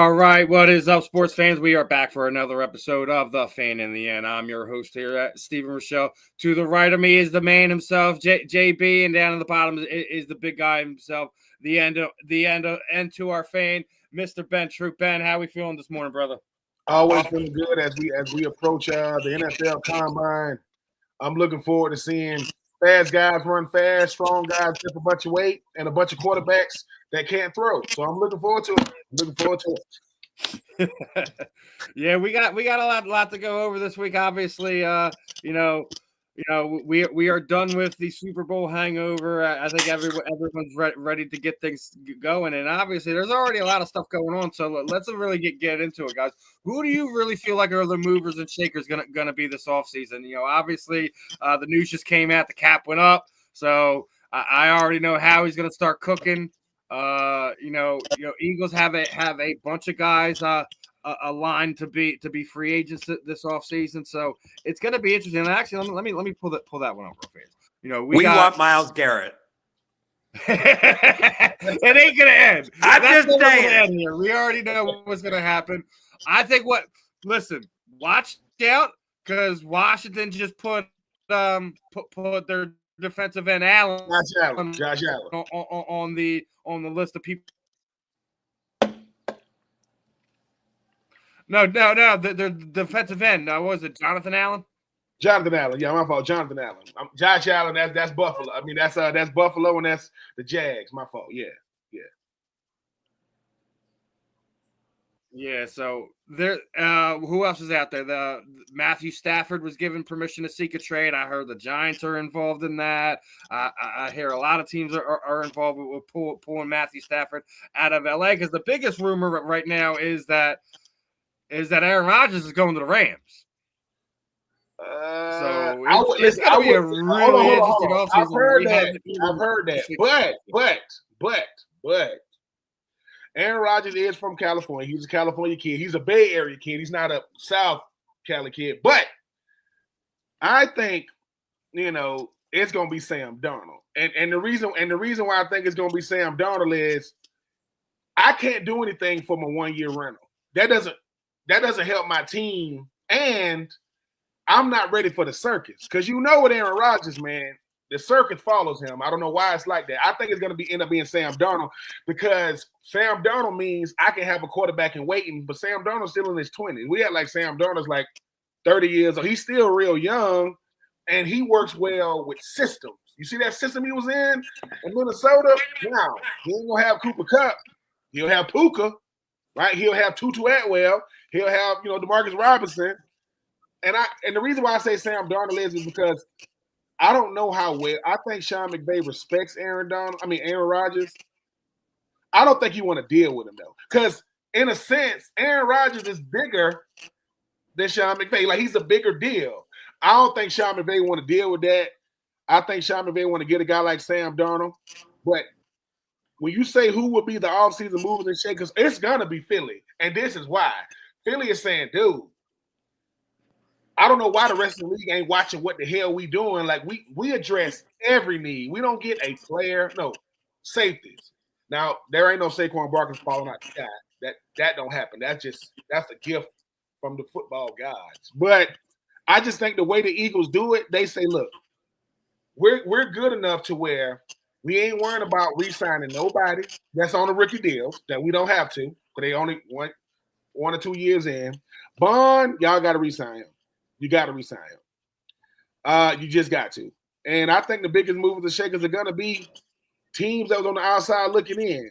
All right, what is up, sports fans? We are back for another episode of The Fan in the End. I'm your host here at Stephen Rochelle. To the right of me is the man himself, JB, and down at the bottom is the big guy himself, the end to our fan, Mr. Ben Troop. Ben, how we feeling this morning, brother? Always feeling good as we approach the NFL Combine. I'm looking forward to seeing fast guys run fast, strong guys lift a bunch of weight, and a bunch of quarterbacks that can't throw. So I'm looking forward to it. Yeah, we got a lot to go over this week. Obviously, we are done with the Super Bowl hangover. I think everyone's ready to get things going, and obviously, there's already a lot of stuff going on. So let's really get into it, guys. Who do you really feel like are the movers and shakers gonna be this offseason? Obviously, the news just came out, the cap went up, so I already know how he's gonna start cooking. Eagles have a bunch of guys aligned to be free agents this offseason, so it's going to be interesting. And actually, let me pull that one up real fast. We want Myles Garrett. It ain't gonna end. I'm just saying. Here. We already know what's gonna happen. I think watch out, because Washington just put their defensive end Josh Allen on the list of people. No. The defensive end. What was it? Jonathan Allen. Jonathan Allen. Yeah, my fault. Jonathan Allen. Josh Allen. That's Buffalo. I mean, that's Buffalo, and that's the Jags. My fault. Yeah. Yeah. So there. Who else is out there? The Matthew Stafford was given permission to seek a trade. I heard the Giants are involved in that. I hear a lot of teams are involved with pulling Matthew Stafford out of LA, because the biggest rumor right now is that Aaron Rodgers is going to the Rams. So it's going to be a really interesting offseason. I've heard that. But Aaron Rodgers is from California. He's a California kid. He's a Bay Area kid. He's not a South Cali kid. But I think, it's going to be Sam Darnold. And the reason why I think it's going to be Sam Darnold is I can't do anything for my 1-year rental. That doesn't help my team, and I'm not ready for the circus. Because with Aaron Rodgers, man, the circus follows him. I don't know why it's like that. I think it's going to end up being Sam Darnold, because Sam Darnold means I can have a quarterback in waiting, but Sam Darnold's still in his 20s. We had Sam Darnold's 30 years old. He's still real young, and he works well with systems. You see that system he was in Minnesota? Now, he ain't going to have Cooper Kupp. He'll have Puka, right? He'll have Tutu Atwell. He'll have, DeMarcus Robinson. And the reason why I say Sam Darnold is because I don't know how well. I think Sean McVay respects Aaron Rodgers. I don't think you want to deal with him, though. Because, in a sense, Aaron Rodgers is bigger than Sean McVay. He's a bigger deal. I don't think Sean McVay want to deal with that. I think Sean McVay want to get a guy like Sam Darnold. But when you say who would be the offseason movers and shakers, it's going to be Philly. And this is why. Philly is saying, dude, I don't know why the rest of the league ain't watching what the hell we doing. We address every need. We don't get a player, no, safeties. Now, there ain't no Saquon Barkley falling out the sky. That don't happen. That's a gift from the football gods. But I just think the way the Eagles do it, they say, look, we're good enough to where we ain't worrying about re-signing nobody that's on a rookie deal that we don't have to, because they only want 1 or 2 years in. Bond, y'all got to re-sign him. You got to re-sign him. You just got to. And I think the biggest movers and shakers are going to be teams that was on the outside looking in.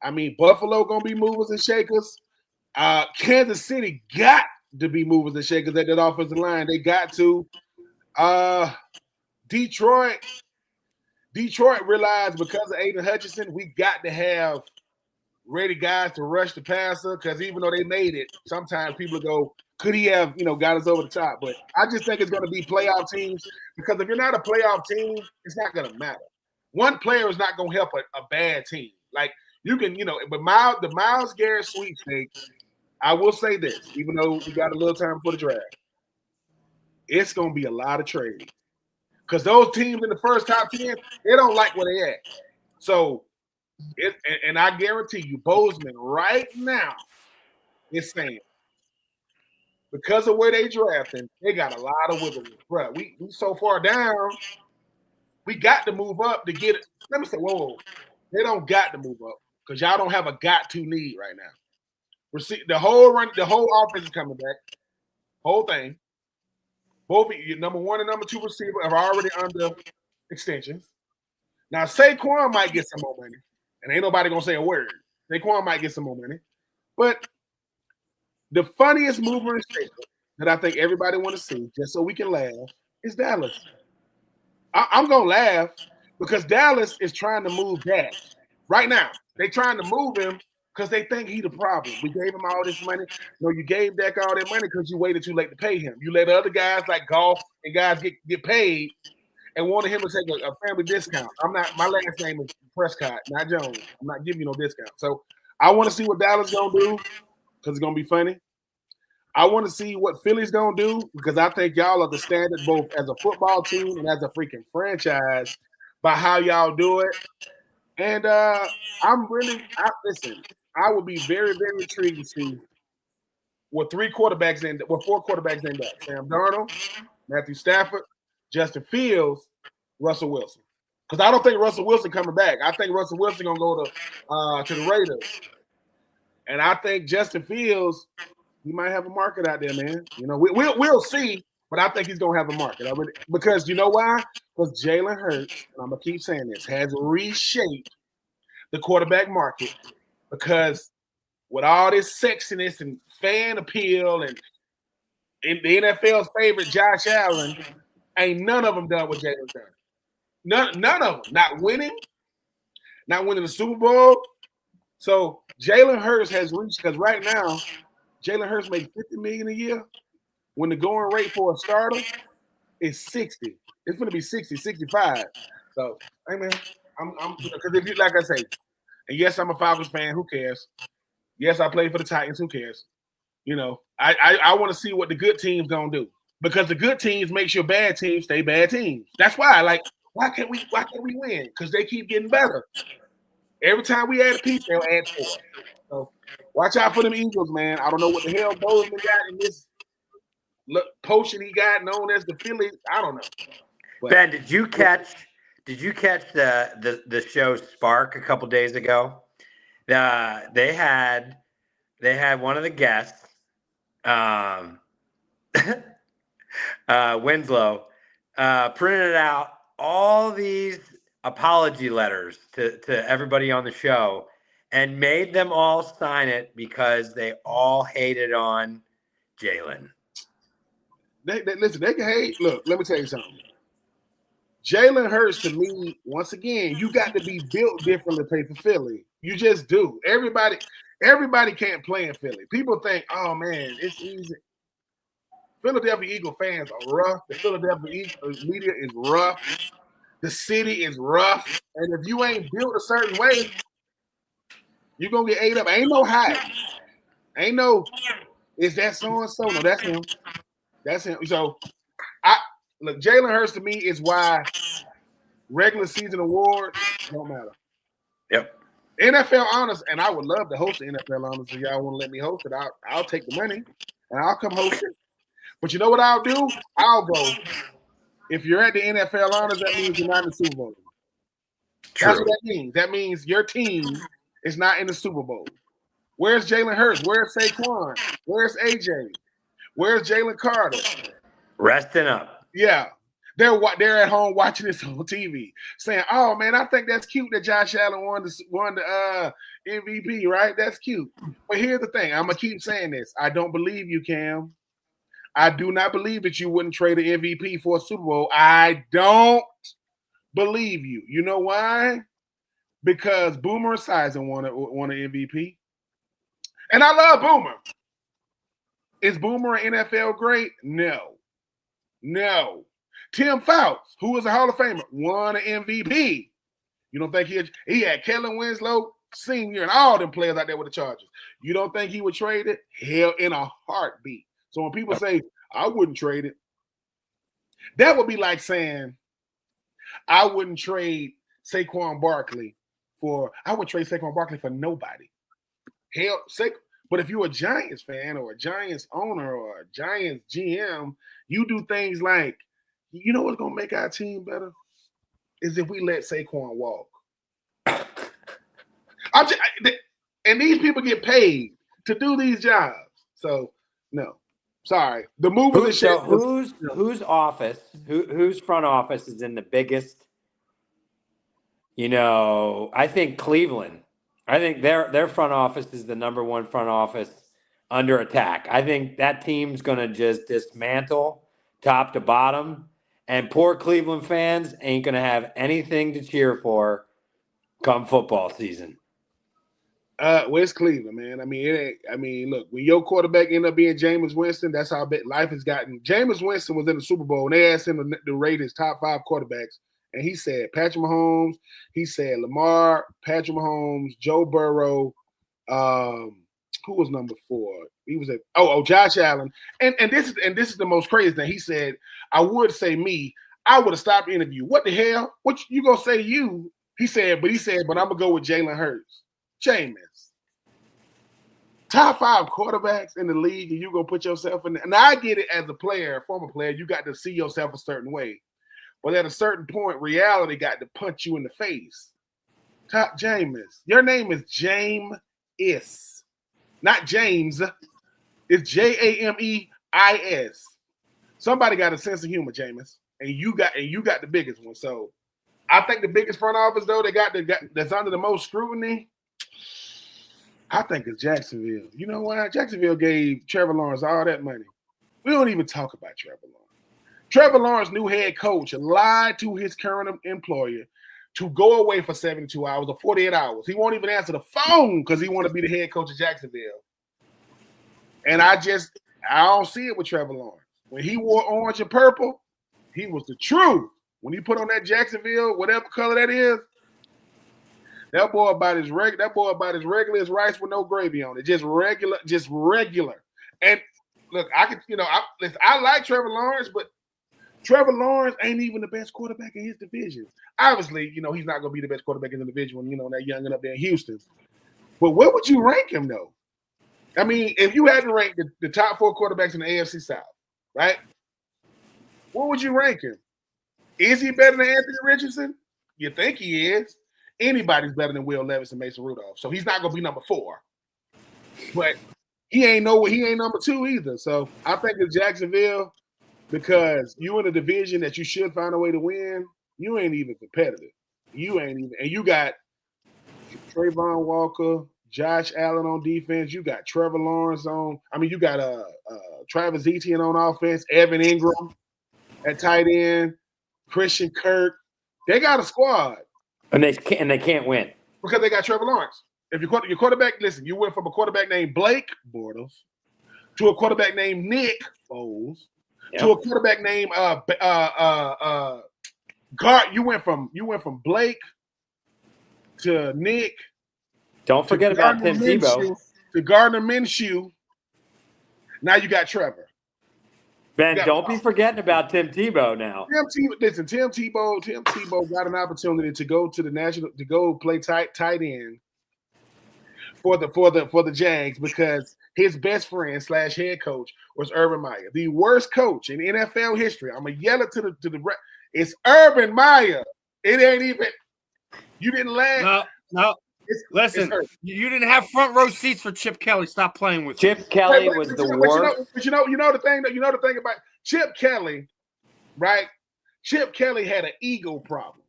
I mean, Buffalo going to be movers and shakers. Kansas City got to be movers and shakers at that offensive line. They got to. Detroit realized because of Aiden Hutchinson, we got to have ready guys to rush the passer, because even though they made it, sometimes people go, could he have, got us over the top? But I just think it's going to be playoff teams, because if you're not a playoff team, it's not going to matter. One player is not going to help a bad team. You can, but the Myles Garrett sweepstakes, I will say this, even though we got a little time for the draft, it's going to be a lot of trades. Because those teams in the first top 10, they don't like where they at. So, and I guarantee you, Bozeman right now is saying because of where they drafting, they got a lot of wiggle room. Bro, we so far down, we got to move up to get it. Let me say, whoa. They don't got to move up because y'all don't have a got to need right now. The whole offense is coming back. Whole thing. Both your number 1 and number 2 receiver are already under extensions. Now Saquon might get some more money, and ain't nobody gonna say a word. Saquon might get some more money, but the funniest mover and shaker that I think everybody want to see, just so we can laugh, is Dallas. I'm gonna laugh because Dallas is trying to move Dak right now. They trying to move him because they think he the problem. We gave him all this money. No, you gave Dak all that money because you waited too late to pay him. You let other guys like Golf and guys get paid and wanted him to take a family discount. My last name is Prescott, not Jones. I'm not giving you no discount. So I want to see what Dallas gonna do because it's gonna be funny. I want to see what Philly's gonna do because I think y'all are the standard both as a football team and as a freaking franchise by how y'all do it. And listen. I would be very, very intrigued to see what 4 quarterbacks end up. Sam Darnold, Matthew Stafford, Justin Fields, Russell Wilson. Because I don't think Russell Wilson coming back. I think Russell Wilson gonna go to the Raiders. And I think Justin Fields, he might have a market out there, man. You know, we'll see, but I think he's gonna have a market. Because you know why? Because Jalen Hurts, and I'm gonna keep saying this, has reshaped the quarterback market. Because with all this sexiness and fan appeal and in the NFL's favorite, Josh Allen, ain't none of them done what Jalen's done. None of them. Not winning the Super Bowl. So Jalen Hurts has reached, because right now, Jalen Hurts makes $50 million a year when the going rate for a starter is 60. It's going to be 60, 65. So, hey man, I'm because if you, like I say, and yes, I'm a Falcons fan. Who cares? Yes, I play for the Titans. Who cares? You know, I want to see what the good teams gonna do because the good teams make sure bad teams stay bad teams. That's why, like, why can't we win? Because they keep getting better. Every time we add a piece, they'll add 4. So watch out for them Eagles, man. I don't know what the hell Bozeman got in this potion he got known as the Philly. I don't know. But Ben, did you catch the show Spark a couple days ago? They had one of the guests, Winslow, printed out all these apology letters to everybody on the show and made them all sign it because they all hated on Jalen. Listen, they can hate. Look, let me tell you something. Jalen Hurts, to me, once again, you got to be built different to play for Philly. You just do. Everybody can't play in Philly. People think, oh man, it's easy. Philadelphia Eagle fans are rough. The Philadelphia Eagle media is rough. The city is rough. And if you ain't built a certain way, you're gonna get ate up. Ain't no hiding. Ain't no, is that so-and-so? No, that's him. That's him. So look, Jalen Hurts to me is why regular season awards don't matter. Yep. NFL honors, and I would love to host the NFL honors if y'all want to let me host it. I'll take the money and I'll come host it. But you know what I'll do? I'll go. If you're at the NFL honors, that means you're not in the Super Bowl. True. That's what that means. That means your team is not in the Super Bowl. Where's Jalen Hurts? Where's Saquon? Where's AJ? Where's Jalen Carter? Resting up. Yeah. They're at home watching this on TV, saying, "Oh man, I think that's cute that Josh Allen won the MVP, right? That's cute." But here's the thing: I'm gonna keep saying this. I don't believe you, Cam. I do not believe that you wouldn't trade an MVP for a Super Bowl. I don't believe you. You know why? Because Boomer Esiason won an MVP, and I love Boomer. Is Boomer an NFL great? No. Tim Fouts, who was a Hall of Famer, won an MVP. You don't think he had Kellen Winslow Sr. and all them players out there with the Chargers. You don't think he would trade it? Hell, in a heartbeat. So when people say, I wouldn't trade it, that would be like saying, I wouldn't trade Saquon Barkley for nobody. Hell, But if you're a Giants fan or a Giants owner or a Giants GM, you do things like, you know what's going to make our team better? Is if we let Saquon walk. And these people get paid to do these jobs. So, no. Sorry. The movers whose office, whose front office is in the biggest, I think Cleveland. I think their front office is the number one front office under attack. I think that team's going to just dismantle top to bottom, and poor Cleveland fans ain't going to have anything to cheer for come football season. Where's Cleveland, man? Look, when your quarterback ended up being Jameis Winston, that's how life has gotten. Jameis Winston was in the Super Bowl, and they asked him to rate his top 5 quarterbacks, and he said Patrick Mahomes, he said Lamar, Patrick Mahomes, Joe Burrow, who was number 4? He was at Josh Allen, and this is the most crazy thing. He said, I would say me, I would have stopped the interview. What the hell? What you gonna say to you? He said, but I'm gonna go with Jalen Hurts. Jameis. Top 5 quarterbacks in the league, and you gonna put yourself in there. And I get it as a player, former player, you got to see yourself a certain way. But at a certain point, reality got to punch you in the face. Top Jameis. Your name is James, not James. It's Jameis. Somebody got a sense of humor, Jameis, and you got the biggest one. So I think the biggest front office though that's under the most scrutiny, I think it's Jacksonville. You know why? Jacksonville gave Trevor Lawrence all that money. We don't even talk about Trevor Lawrence. Trevor Lawrence's new head coach lied to his current employer to go away for 72 hours or 48 hours. He won't even answer the phone because he want to be the head coach of Jacksonville. And I don't see it with Trevor Lawrence. When he wore orange and purple, he was the truth. When he put on that Jacksonville, whatever color that is, that boy about as regular as rice with no gravy on it. Just regular. And look, I like Trevor Lawrence, but Trevor Lawrence ain't even the best quarterback in his division. Obviously, he's not going to be the best quarterback in the division when, that youngin' up there in Houston. But where would you rank him, though? I mean, if you had to rank the top 4 quarterbacks in the AFC South, right? Where would you rank him? Is he better than Anthony Richardson? You think he is. Anybody's better than Will Levis and Mason Rudolph. So he's not going to be number 4. But he ain't number 2 either. So I think it's Jacksonville because you in a division that you should find a way to win. You ain't even competitive. And you got Trayvon Walker, Josh Allen on defense. You got Trevor Lawrence on. You got Travis Etienne on offense, Evan Ingram at tight end, Christian Kirk. They got a squad. And they can't win. Because they got Trevor Lawrence. If your quarterback, listen, you went from a quarterback named Blake Bortles to a quarterback named Nick Foles to a quarterback named you went from Blake to Nick. Don't forget about Tim Tebow. To Gardner Minshew. Now you got Trevor. Ben, don't be forgetting about Tim Tebow now. Tim Tebow got an opportunity to go to to go play tight end for the Jags because his best friend / head coach was Urban Meyer, the worst coach in NFL history. I'm gonna yell it to the it's Urban Meyer. It ain't even. You didn't laugh. No. Listen, you didn't have front row seats for Chip Kelly. Stop playing with Chip Kelly was the worst. But you know the thing about Chip Kelly, right? Chip Kelly had an ego problem.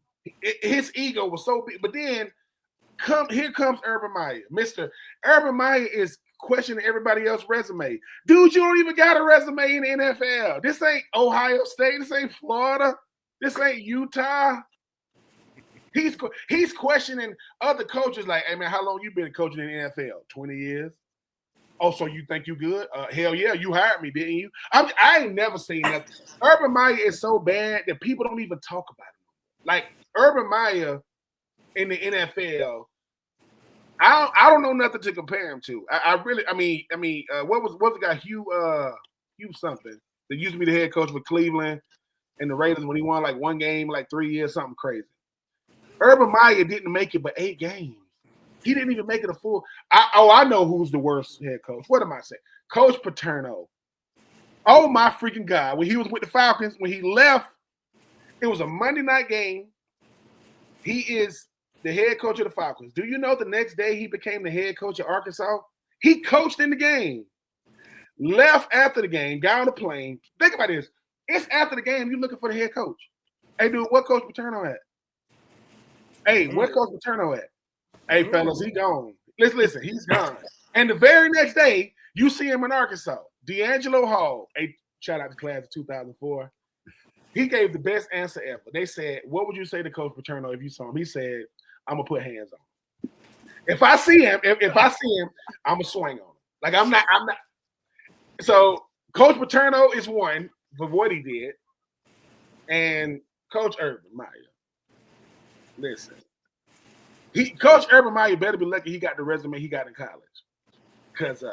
His ego was so big. But then here comes Urban Meyer. Mr. Urban Meyer is questioning everybody else's resume. Dude, you don't even got a resume in the NFL. This ain't Ohio State. This ain't Florida. This ain't Utah. He's questioning other coaches like, hey, man, how long you been coaching in the NFL? 20 years. Oh, so you think you good? Hell yeah, you hired me, didn't you? I ain't never seen that. Urban Meyer is so bad that people don't even talk about him. Like, Urban Meyer in the NFL, I don't know nothing to compare him to. What was the guy, Hugh something, that used to be the head coach for Cleveland and the Raiders when he won like one game, like 3 years, something crazy. Urban Meyer didn't make it but 8 games. He didn't even make it a full. I know who's the worst head coach. What am I saying? Coach Paterno. Oh my freaking God! When he was with the Falcons, when he left, it was a Monday night game. He is the head coach of the Falcons. Do you know the next day he became the head coach of Arkansas? He coached in the game. Left after the game, got on the plane. Think about this. It's after the game. You're looking for the head coach. Hey, dude, what Coach Paterno at? Hey, where Coach Paterno at? Hey, fellas, he gone. Listen, he's gone. And the very next day, you see him in Arkansas. D'Angelo Hall, a shout out to class of 2004. He gave the best answer ever. They said, what would you say to Coach Paterno if you saw him? He said, I'm going to put hands on him. If I see him, I'm going to swing on him. Like, I'm not. So, Coach Paterno is one for what he did. And Coach Urban Meyer. Listen. Coach Urban Meyer better be lucky he got the resume he got in college. Because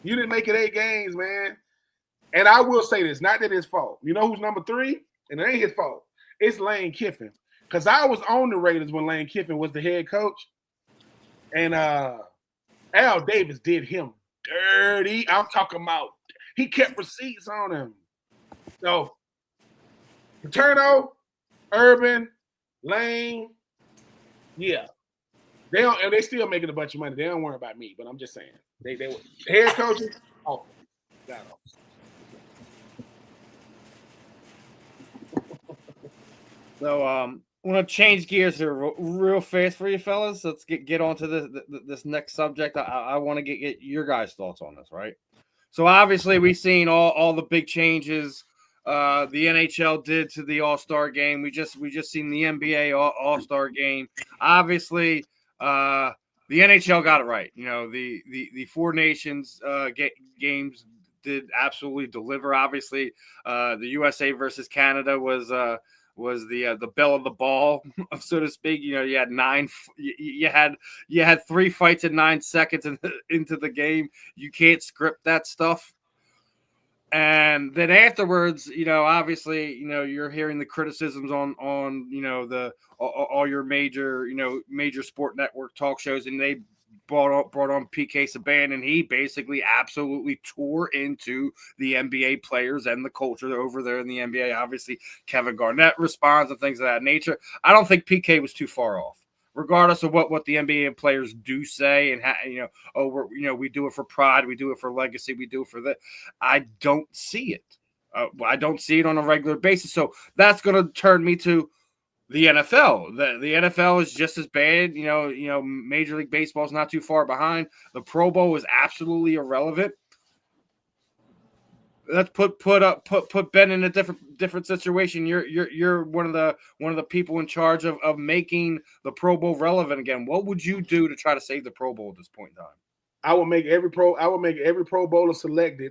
you didn't make it 8 games, man. And I will say this, not that it's fault. You know who's number 3? And it ain't his fault. It's Lane Kiffin. Because I was on the Raiders when Lane Kiffin was the head coach. And Al Davis did him dirty. I'm talking about he kept receipts on him. So, Paterno, Urban, Lane, yeah. They still making a bunch of money. They don't worry about me, but I'm just saying. They were head coaches, off. Got off. So I want to change gears here real fast for you fellas. Let's get on to this next subject. I want to get your guys' thoughts on this, right? So obviously we've seen all the big changes the NHL did to the All-Star game. We just seen the NBA All-Star game. Obviously, the NHL got it right. You know, the Four Nations games did absolutely deliver. Obviously, the USA versus Canada was the belle of the ball, so to speak. You know, you had 3 fights in 9 seconds into the game. You can't script that stuff. And then afterwards, you know, obviously, you know, you're hearing the criticisms on you know, all your major sport network talk shows, and they brought on PK Subban, and he basically absolutely tore into the NBA players and the culture over there in the NBA. Obviously, Kevin Garnett responds and things of that nature. I don't think PK was too far off, regardless of what the NBA players do say, and you know, we do it for pride, we do it for legacy, we do it for that. I don't see it. I don't see it on a regular basis. So that's going to turn me to the NFL. The NFL is just as bad. You know, Major League Baseball is not too far behind. The Pro Bowl is absolutely irrelevant. Let's put Ben in a different situation. You're one of the people in charge of making the Pro Bowl relevant again. What would you do to try to save the Pro Bowl at this point in time? I would make every Pro Bowler select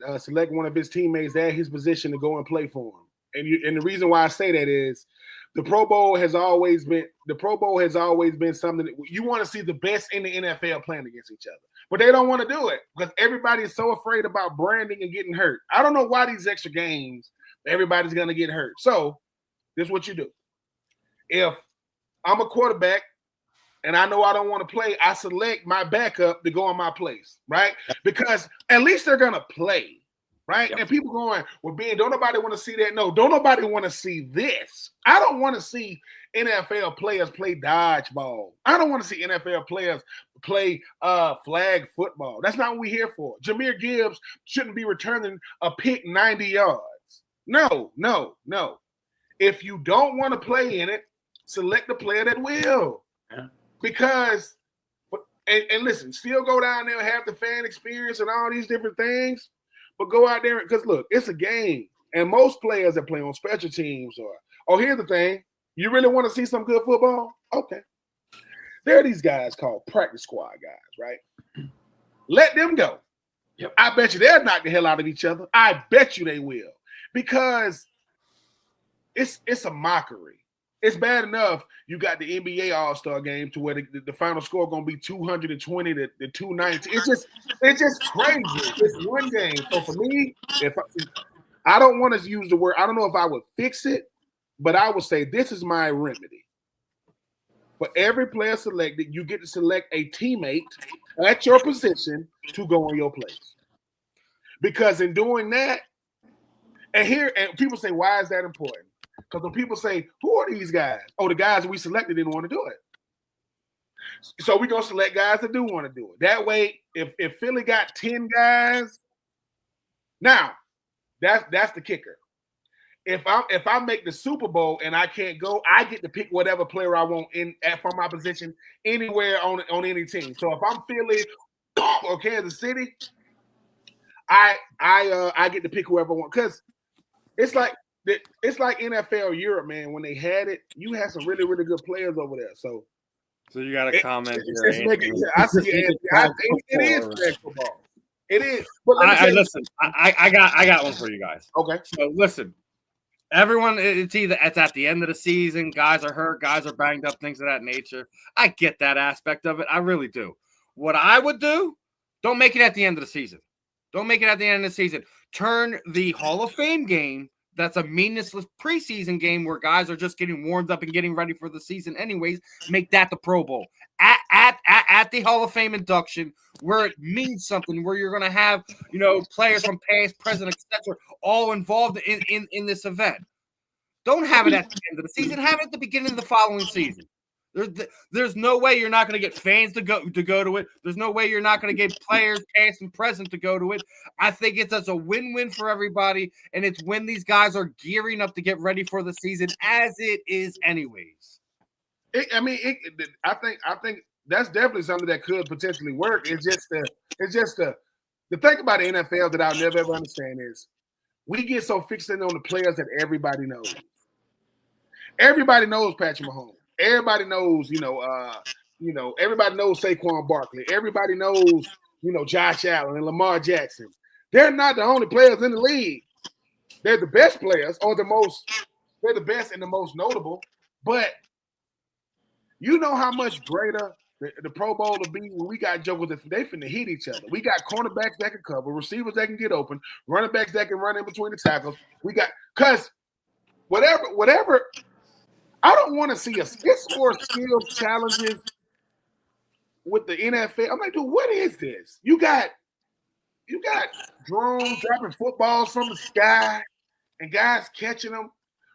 one of his teammates at his position to go and play for him. And the reason why I say that is the Pro Bowl has always been something that you want to see the best in the NFL playing against each other. But they don't want to do it because everybody is so afraid about branding and getting hurt. I don't know why these extra games, everybody's going to get hurt. So this is what you do. If I'm a quarterback and I know I don't want to play, I select my backup to go in my place, right? Because at least they're going to play, right? Yep. And people going, well, Ben, don't nobody want to see that? No, don't nobody want to see this. I don't want to see NFL players play dodgeball. I don't want to see NFL players play flag football. That's not what we're here for. Jahmyr Gibbs shouldn't be returning a pick 90 yards. No. If you don't want to play in it, select the player that will. Yeah. Because, and listen, still go down there and have the fan experience and all these different things, but go out there because, look, it's a game. And most players that play on special teams here's the thing. You really want to see some good football? Okay. There are these guys called practice squad guys, right? Let them go. Yep. I bet you they'll knock the hell out of each other. I bet you they will. Because it's a mockery. It's bad enough you got the NBA All-Star game to where the final score going to be 220 to 219. It's just crazy. It's one game. So for me, I don't want to use the word, I don't know if I would fix it, but I would say this is my remedy. For every player selected, you get to select a teammate at your position to go on your place. Because in doing that, and people say, why is that important? Because when people say, who are these guys? Oh, the guys we selected didn't want to do it. So we're going to select guys that do want to do it. That way, if Philly got 10 guys, now that's the kicker. If I make the Super Bowl and I can't go, I get to pick whatever player I want from my position anywhere on any team. So if I'm Philly or Kansas City, I get to pick whoever I want, because it's like NFL Europe, man. When they had it, you had some really, really good players over there. So you got a comment here. I see it. It is flag football. It is. But listen. I got one for you guys. Okay. So listen. Everyone, it's at the end of the season. Guys are hurt. Guys are banged up. Things of that nature. I get that aspect of it. I really do. What I would do, don't make it at the end of the season. Don't make it at the end of the season. Turn the Hall of Fame game, that's a meaningless preseason game where guys are just getting warmed up and getting ready for the season anyways, make that the Pro Bowl. At the Hall of Fame induction, where it means something, where you're going to have, players from past, present, etc., all involved in this event. Don't have it at the end of the season. Have it at the beginning of the following season. There's no way you're not going to get fans to go to it. There's no way you're not going to get players past and present to go to it. I think it's a win-win for everybody, and it's when these guys are gearing up to get ready for the season, as it is anyways. I think that's definitely something that could potentially work. It's just the thing about the NFL that I'll never ever understand is we get so fixated on the players that everybody knows. Everybody knows Patrick Mahomes. Everybody knows, everybody knows Saquon Barkley. Everybody knows, Josh Allen and Lamar Jackson. They're not the only players in the league. They're the best players, or they're the best and the most notable. But you know how much greater the Pro Bowl will be when we got jokers that they finna hit each other. We got cornerbacks that can cover, receivers that can get open, running backs that can run in between the tackles. Because whatever. I don't want to see it's more skill challenges with the NFL. I'm like, dude, what is this? You got drones dropping footballs from the sky and guys catching them.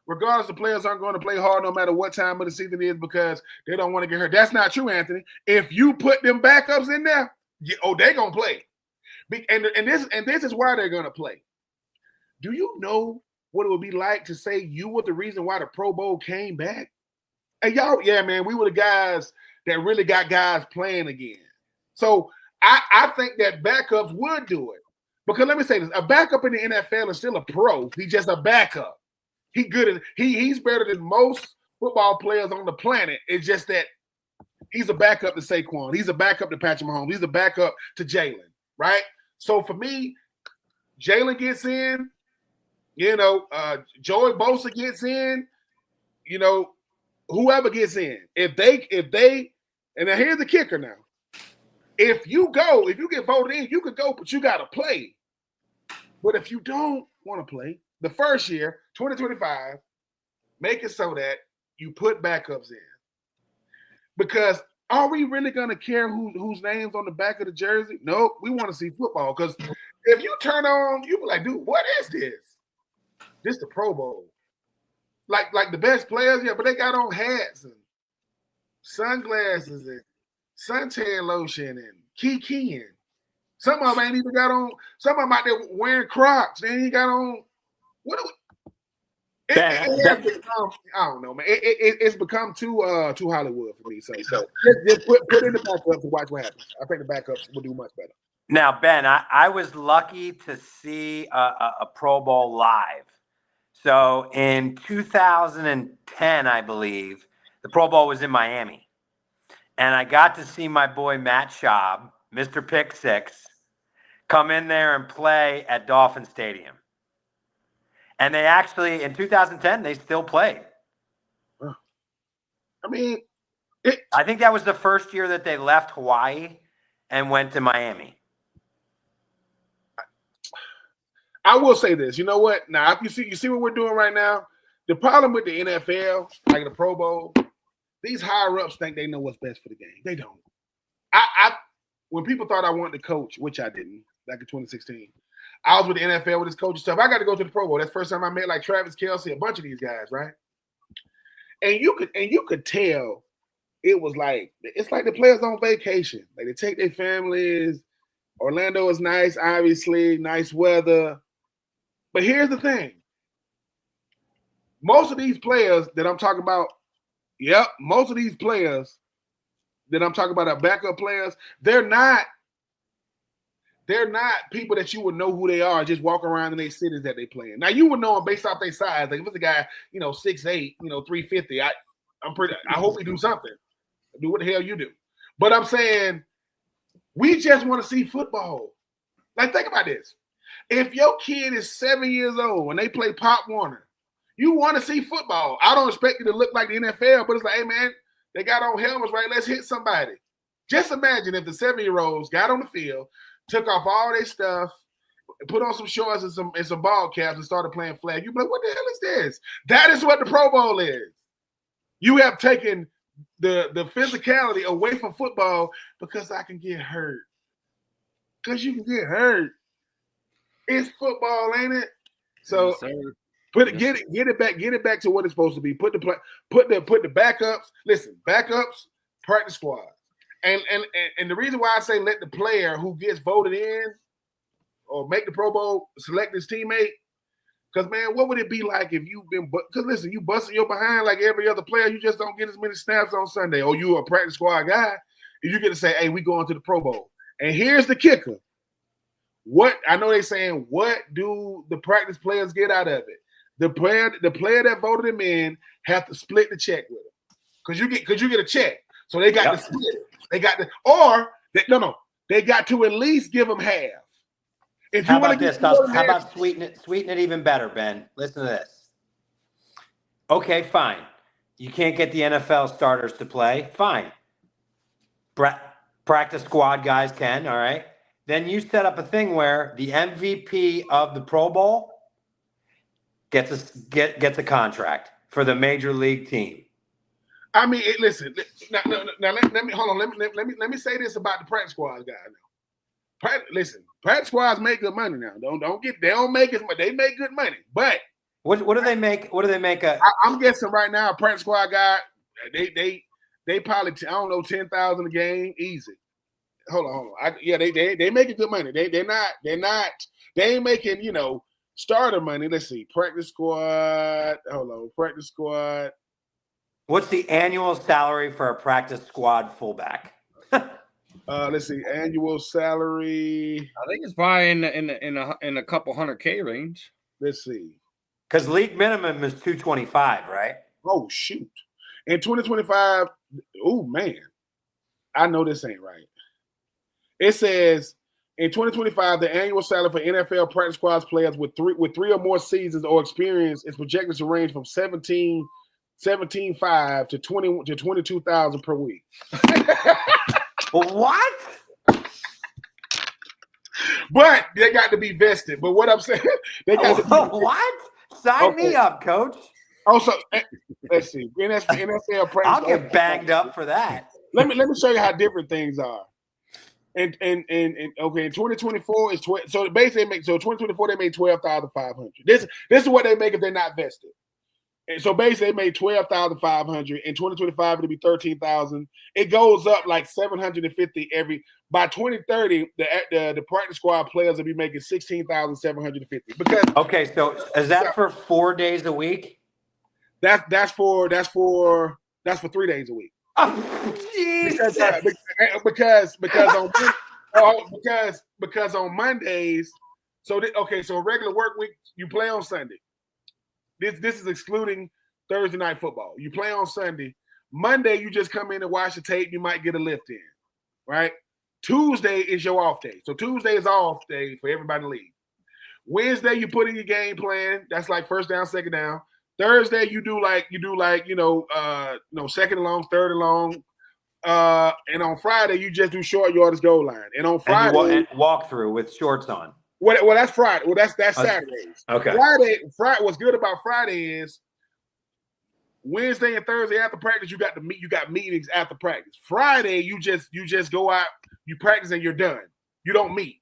Regardless, the players aren't going to play hard no matter what time of the season is because they don't want to get hurt. That's not true, Anthony. If you put them backups in there, they're going to play. And this is why they're going to play. Do you know what it would be like to say you were the reason why the Pro Bowl came back? Hey, y'all, yeah, man, we were the guys that really got guys playing again. So I think that backups would do it. Because let me say this, a backup in the NFL is still a pro. He's just a backup. He's better than most football players on the planet. It's just that he's a backup to Saquon. He's a backup to Patrick Mahomes. He's a backup to Jalen, right? So for me, Jalen gets in, Joey Bosa gets in, whoever gets in. If they, and now here's the kicker now. If you get voted in, you could go, but you got to play. But if you don't want to play, the first year, 2025, make it so that you put backups in. Because are we really going to care whose name's on the back of the jersey? Nope, we want to see football. Because if you turn on, you be like, dude, what is this? This the Pro Bowl. Like the best players, yeah, but they got on hats and sunglasses and suntan lotion and kikiing. Some of them ain't even got on. Some of them out there wearing Crocs. They ain't got on. What do we? It has become, I don't know, man. It's become too Hollywood for me. So just put in the backups and watch what happens. I think the backups will do much better. Now, Ben, I was lucky to see a Pro Bowl live. So in 2010, I believe, the Pro Bowl was in Miami. And I got to see my boy Matt Schaub, Mr. Pick Six, come in there and play at Dolphin Stadium. And they actually, in 2010, they still played. I mean, I think that was the first year that they left Hawaii and went to Miami. I will say this. You know what? Now, you see what we're doing right now? The problem with the NFL, like the Pro Bowl, these higher ups think they know what's best for the game. They don't. I when people thought I wanted to coach, which I didn't back in 2016, I was with the NFL with this coaching stuff. I got to go to the Pro Bowl. That's the first time I met like Travis Kelce, a bunch of these guys, right? And you could tell it was like it's like the players on vacation. Like they take their families. Orlando is nice, obviously, nice weather. But here's the thing. Most of these players that I'm talking about, most of these players that I'm talking about are backup players. They're not people that you would know who they are, just walk around in their cities that they play in. Now you would know them based off their size. Like if it's a guy, 6'8", 350, I hope he do something. Do what the hell you do. But I'm saying we just want to see football. Like think about this. If your kid is 7 years old and they play Pop Warner, you want to see football. I don't expect you to look like the NFL, but it's like, hey man, they got on helmets, right? Let's hit somebody. Just imagine if the 7-year-olds got on the field, took off all their stuff, put on some shorts and some ball caps and started playing flag. You'd be like, what the hell is this? That is what the Pro Bowl is. You have taken the physicality away from football because I can get hurt. Because you can get hurt. It's football, ain't it? So get it back to what it's supposed to be. Put the backups. Listen, backups, practice squad. And the reason why I say let the player who gets voted in or make the Pro Bowl select his teammate, because man, what would it be like if you've been? Because listen, you busting your behind like every other player, you just don't get as many snaps on Sunday, or you a practice squad guy, and you get to say, "Hey, we going to the Pro Bowl." And here's the kicker: what I know they saying, what do the practice players get out of it? The player that voted him in have to split the check with him, because you get a check, so they got to split it. They got to, they got to at least give them half. If How you about this? How about sweeten it even better, Ben? Listen to this. Okay, fine. You can't get the NFL starters to play. Fine. Practice squad guys can, all right? Then you set up a thing where the MVP of the Pro Bowl gets a contract for the major league team. I mean, listen. Now, let me hold on. Let me say this about the practice squad guy now. Listen, practice squads make good money now. They don't make as much. They make good money, but what do they make? What do they make? I'm guessing right now, a practice squad guy, they probably $10,000 a game, easy. Hold on. They making good money. They ain't making starter money. Let's see, practice squad. Hold on, practice squad. What's the annual salary for a practice squad fullback? Let's see, annual salary. I think it's probably in a couple $100K range. Let's see, because league minimum is $225, right? Oh shoot! In 2025, oh man, I know this ain't right. It says in 2025, the annual salary for NFL practice squad players with three or more seasons or experience is projected to range from $17,500 to $22,000 per week. What? But they got to be vested. But what I'm saying, they got to be what? Sign me up, coach. Also, let's see. NFL practice. I'll get banged up for that. Let me show you how different things are. And in 2024 is 12. So basically, 2024 they made $12,500. This is what they make if they're not vested. And so basically, they made $12,500. In 2025, it'll be $13,000. It goes up like $750 every. By 2030, the practice squad players will be making $16,750. Because so is that for 4 days a week? That's for 3 days a week. Oh, Jesus. Because on Mondays. So regular work week you play on Sunday. This is excluding Thursday night football. You play on Sunday. Monday, you just come in and watch the tape. You might get a lift in, right? Tuesday is your off day. So Tuesday is off day for everybody in the league. Wednesday, you put in your game plan. That's like first down, second down. Thursday, you do second and long, third and long. And on Friday, you just do short yardage goal line. And on Friday, and walk through with shorts on. Well, that's Friday. Well, that's Saturdays. Okay. Friday. What's good about Friday is Wednesday and Thursday after practice, you got meetings after practice. Friday, you just go out, you practice and you're done. You don't meet.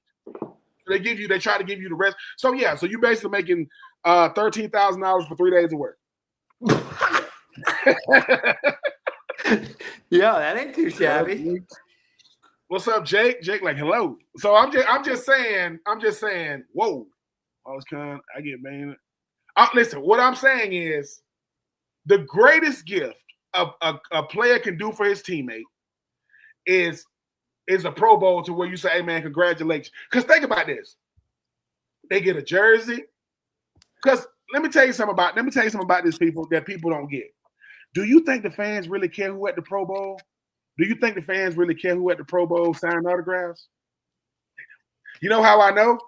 They try to give you the rest. So yeah, so you're basically making $13,000 for 3 days of work. Yeah, that ain't too shabby. What's up, Jake? Jake, like, hello. So I'm just saying, whoa. I was I get man. Listen, what I'm saying is the greatest gift a player can do for his teammate is a Pro Bowl to where you say, hey man, congratulations. Because think about this. They get a jersey. Because let me tell you something about these people that people don't get. Do you think the fans really care who at the Pro Bowl? Do you think the fans really care who at the Pro Bowl signing autographs? You know how I know?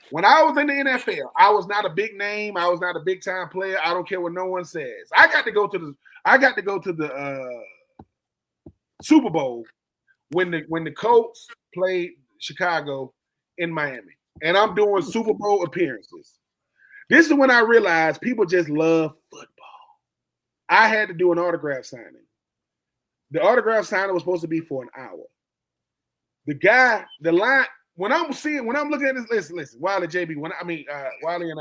When I was in the NFL, I was not a big name. I was not a big time player. I don't care what no one says. I got to go to the Super Bowl when the Colts played Chicago in Miami, and I'm doing Super Bowl appearances. This is when I realized people just love football. I had to do an autograph signing. The autograph signing was supposed to be for an hour. The line. When I'm looking at this, listen, Wiley JB, Wiley and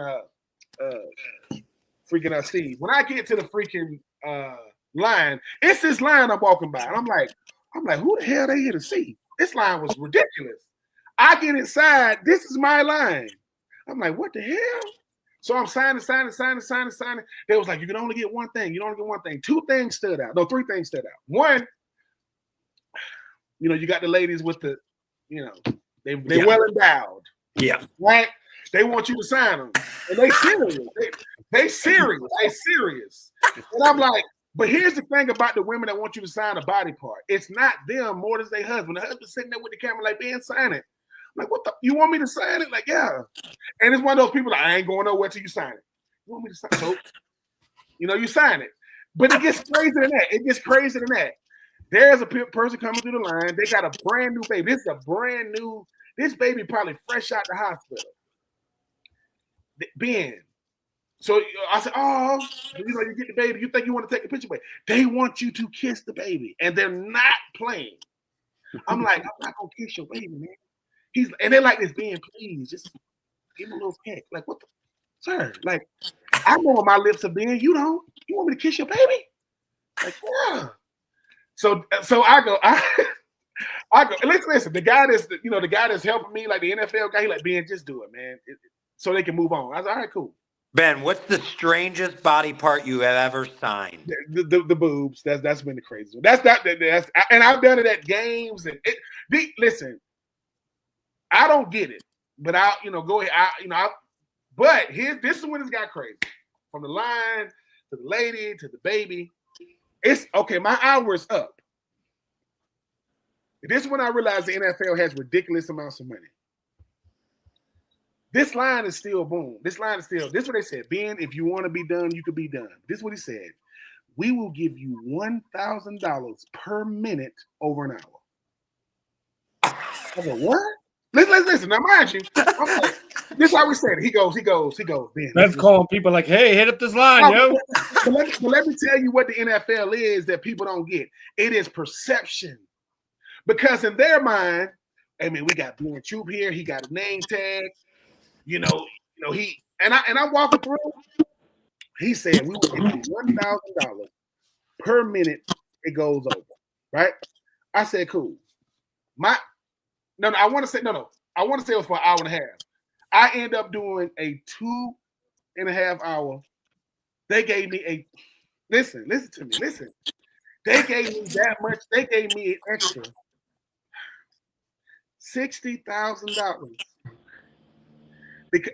freaking Steve. When I get to the freaking line, it's this line I'm walking by, and I'm like, who the hell they here to see? This line was ridiculous. I get inside, this is my line. I'm like, what the hell? So I'm signing. They was like, you can only get one thing. You don't get one thing. 2 things stood out. No, 3 things stood out. One, you got the ladies with the, They're well endowed. Yeah. Right? They want you to sign them. And they serious. They serious. They serious. And I'm like, but here's the thing about the women that want you to sign a body part. It's not them more than their husband. The husband's sitting there with the camera like, man, sign it. I'm like, what the? You want me to sign it? Like, yeah. And it's one of those people like, I ain't going nowhere till you sign it. You want me to sign it? So, you sign it. But it gets crazier than that. There's a person coming through the line. They got a brand new baby. This baby probably fresh out the hospital. Ben. So I said, oh, you get the baby. You think you want to take a picture with? They want you to kiss the baby, and they're not playing. I'm like, I'm not gonna kiss your baby, man. And they're like this, Ben, please, just give him a little peck. Like, what the, sir? Like, I know what my lips have been. You don't. You want me to kiss your baby? Like, yeah. So I go. Listen. The guy that's helping me, like the NFL guy, he like, Ben, just do it, man, so they can move on. I was all right, cool. Ben, what's the strangest body part you have ever signed? The boobs. That's been the craziest one. That's and I've done it at games and listen. I don't get it, but go ahead. But this is when it got crazy. From the line to the lady to the baby. It's okay. My hour is up. This is when I realized the NFL has ridiculous amounts of money. This line is still boom. This is what they said. Ben, if you want to be done, you could be done. This is what he said. We will give you $1,000 per minute over an hour. I go, what? Listen. Now, mind you, like, this is how we said it. He goes, Ben. That's calling people like, hey, hit up this line, yo. But let me tell you what the NFL is that people don't get. It is perception. Because in their mind, I mean, we got Ben Troop here. He got a name tag. I'm walking through. He said we will give you $1,000 per minute it goes over. Right? I said, cool. I want to say it was for an hour and a half. I end up doing a 2.5 hour. They gave me listen to me. They gave me that much. They gave me an extra $60,000.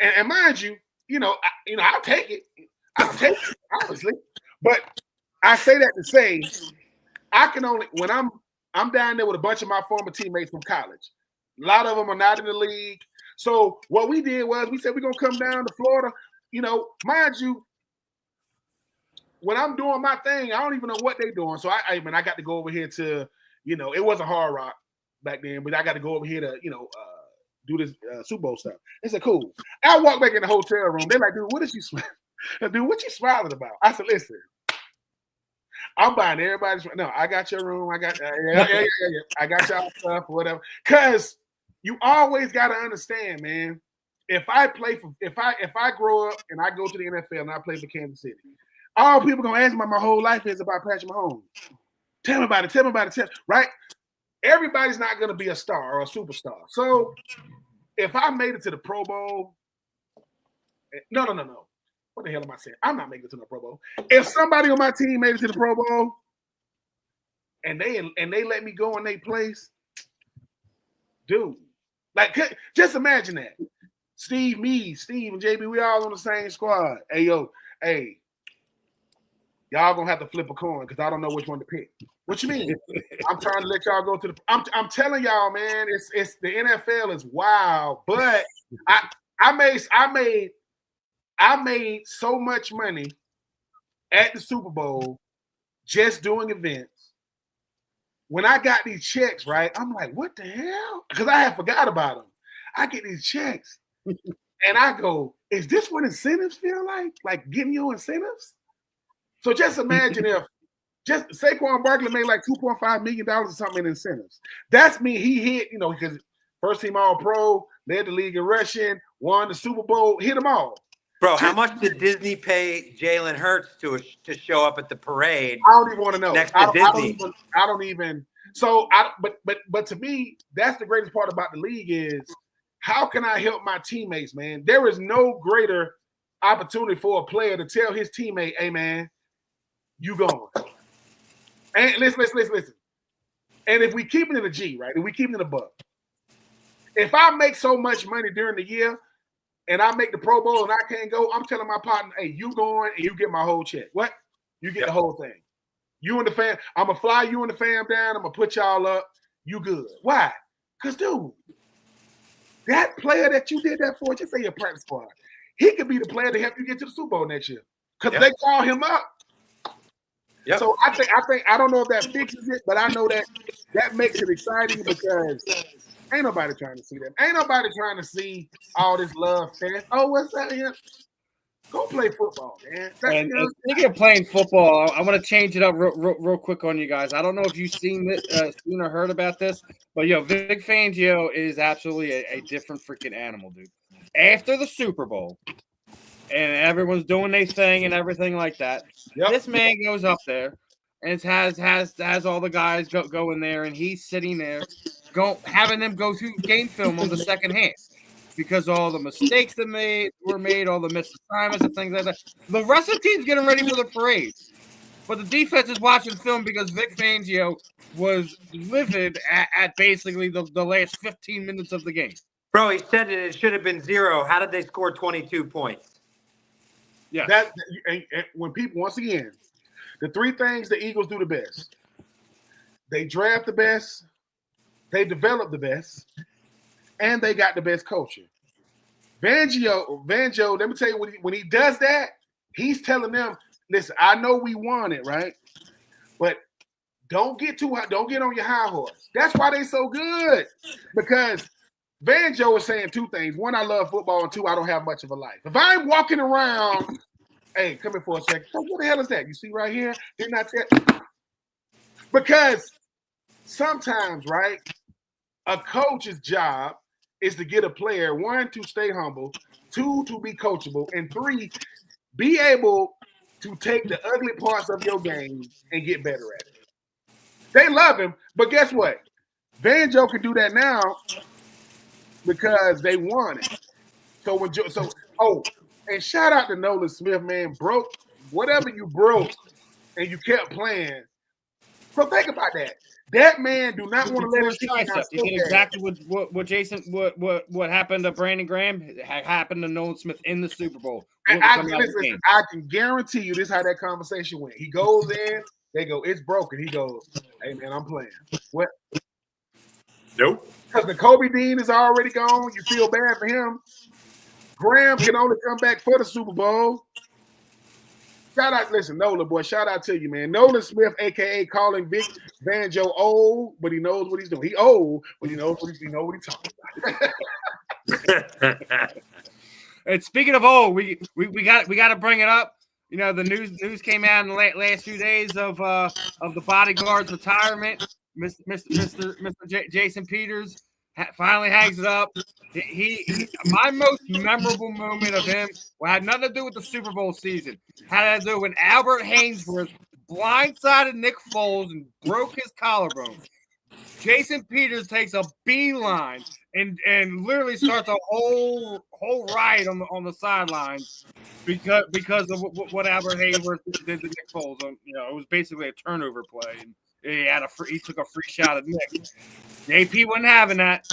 And mind you, I'll take it. Obviously. But I say that to say, I can only when I'm down there with a bunch of my former teammates from college. A lot of them are not in the league. So what we did was we said we're gonna come down to Florida. Mind you, when I'm doing my thing, I don't even know what they're doing. So I got to go over here to, it wasn't Hard Rock back then, but I got to go over here to, do this Super Bowl stuff. They said, cool. I walk back in the hotel room. They're like, dude, what is you smiling? Dude, what you smiling about? I said, listen, I'm buying everybody's. No, I got your room. I got yeah. I got y'all stuff, whatever. Because you always got to understand, man. If I grow up and I go to the NFL and I play for Kansas City, all people gonna ask me my whole life is about Patrick Mahomes. Tell me about it. Right? Everybody's not gonna be a star or a superstar. So if I made it to the Pro Bowl, no. What the hell am I saying? I'm not making it to the Pro Bowl. If somebody on my team made it to the Pro Bowl and they let me go in their place, dude, like just imagine that. Steve, and JB, we all on the same squad. Hey, y'all gonna have to flip a coin because I don't know which one to pick. What you mean? I'm trying to let y'all go to the. I'm telling y'all, man, it's the NFL is wild. But I made so much money at the Super Bowl just doing events. When I got these checks, right, I'm like, what the hell? Because I had forgot about them. I get these checks. And I go, is this what incentives feel like? Like getting your incentives? So just imagine if just Saquon Barkley made like $2.5 million or something in incentives. That's me. He hit, because first team All-Pro, led the league in rushing, won the Super Bowl, hit them all. Bro, how much did Disney pay Jalen Hurts to show up at the parade? I don't even want to know. Next to Disney. I don't even. So but to me, that's the greatest part about the league is how can I help my teammates, man? There is no greater opportunity for a player to tell his teammate, hey, man, you going. And listen. And if we keep it in a G, right? If we keep it in a buck, if I make so much money during the year and I make the Pro Bowl and I can't go, I'm telling my partner, hey, you going and you get my whole check. What? You get the whole thing. You and the fam, I'm going to fly you and the fam down. I'm going to put y'all up. You good. Why? Because, dude, that player that you did that for, just say your practice squad, he could be the player to help you get to the Super Bowl next year. Because they call him up. Yep. So I think I don't know if that fixes it, but I know that makes it exciting because ain't nobody trying to see that. Ain't nobody trying to see all this love fest. Oh, what's that here? Go play football, man. And speaking of playing football, I want to change it up real quick on you guys. I don't know if you've seen or heard about this, but Vic Fangio is absolutely a different freaking animal, dude. After the Super Bowl, and everyone's doing their thing and everything like that, this man goes up there and has all the guys go in there, and he's sitting there, having them go through game film on the second half. Because all the mistakes that were made, all the missed assignments and things like that. The rest of the team's getting ready for the parade. But the defense is watching film because Vic Fangio was livid at basically the last 15 minutes of the game. Bro, he said it should have been 0. How did they score 22 points? Yeah. And when people, once again, the three things the Eagles do the best. They draft the best, they develop the best, and they got the best culture. Fangio, let me tell you, when he does that, he's telling them, listen, I know we won it, right? But don't get too high, don't get on your high horse. That's why they so good. Because Fangio is saying two things. One, I love football, and two, I don't have much of a life. If I'm walking around, hey, come here for a second. So what the hell is that? You see right here? Didn't I tell? Because sometimes, right, a coach's job is to get a player, 1, to stay humble, 2, to be coachable, and 3, be able to take the ugly parts of your game and get better at it. They love him, but guess what? Fangio can do that now because they won it. And shout out to Nolan Smith, man. Broke whatever you broke, and you kept playing. So think about that. That man do not want to let his team down. You did exactly what happened to Brandon Graham happened to Nolan Smith in the Super Bowl. I can guarantee you this is how that conversation went. He goes in, they go, it's broken. He goes, hey man, I'm playing. What? Nope. Because the Kobe Dean is already gone. You feel bad for him. Graham can only come back for the Super Bowl. Shout out, listen, Nolan, boy, shout out to you, man. Nolan Smith, a.k.a. calling Vic Fangio old, but he knows what he's doing. He old, but he knows what he's talking about. And speaking of old, we got to bring it up. the news came out in the last few days of the bodyguard's retirement. Mr. Jason Peters finally hangs it up. My most memorable moment of him had nothing to do with the Super Bowl season. Had to do when Albert Hainsworth blindsided Nick Foles and broke his collarbone. Jason Peters takes a beeline and literally starts a whole riot on the sidelines because of what Albert Hayward did to Nick Foles. It was basically a turnover play, and he took a free shot at Nick. JP wasn't having that.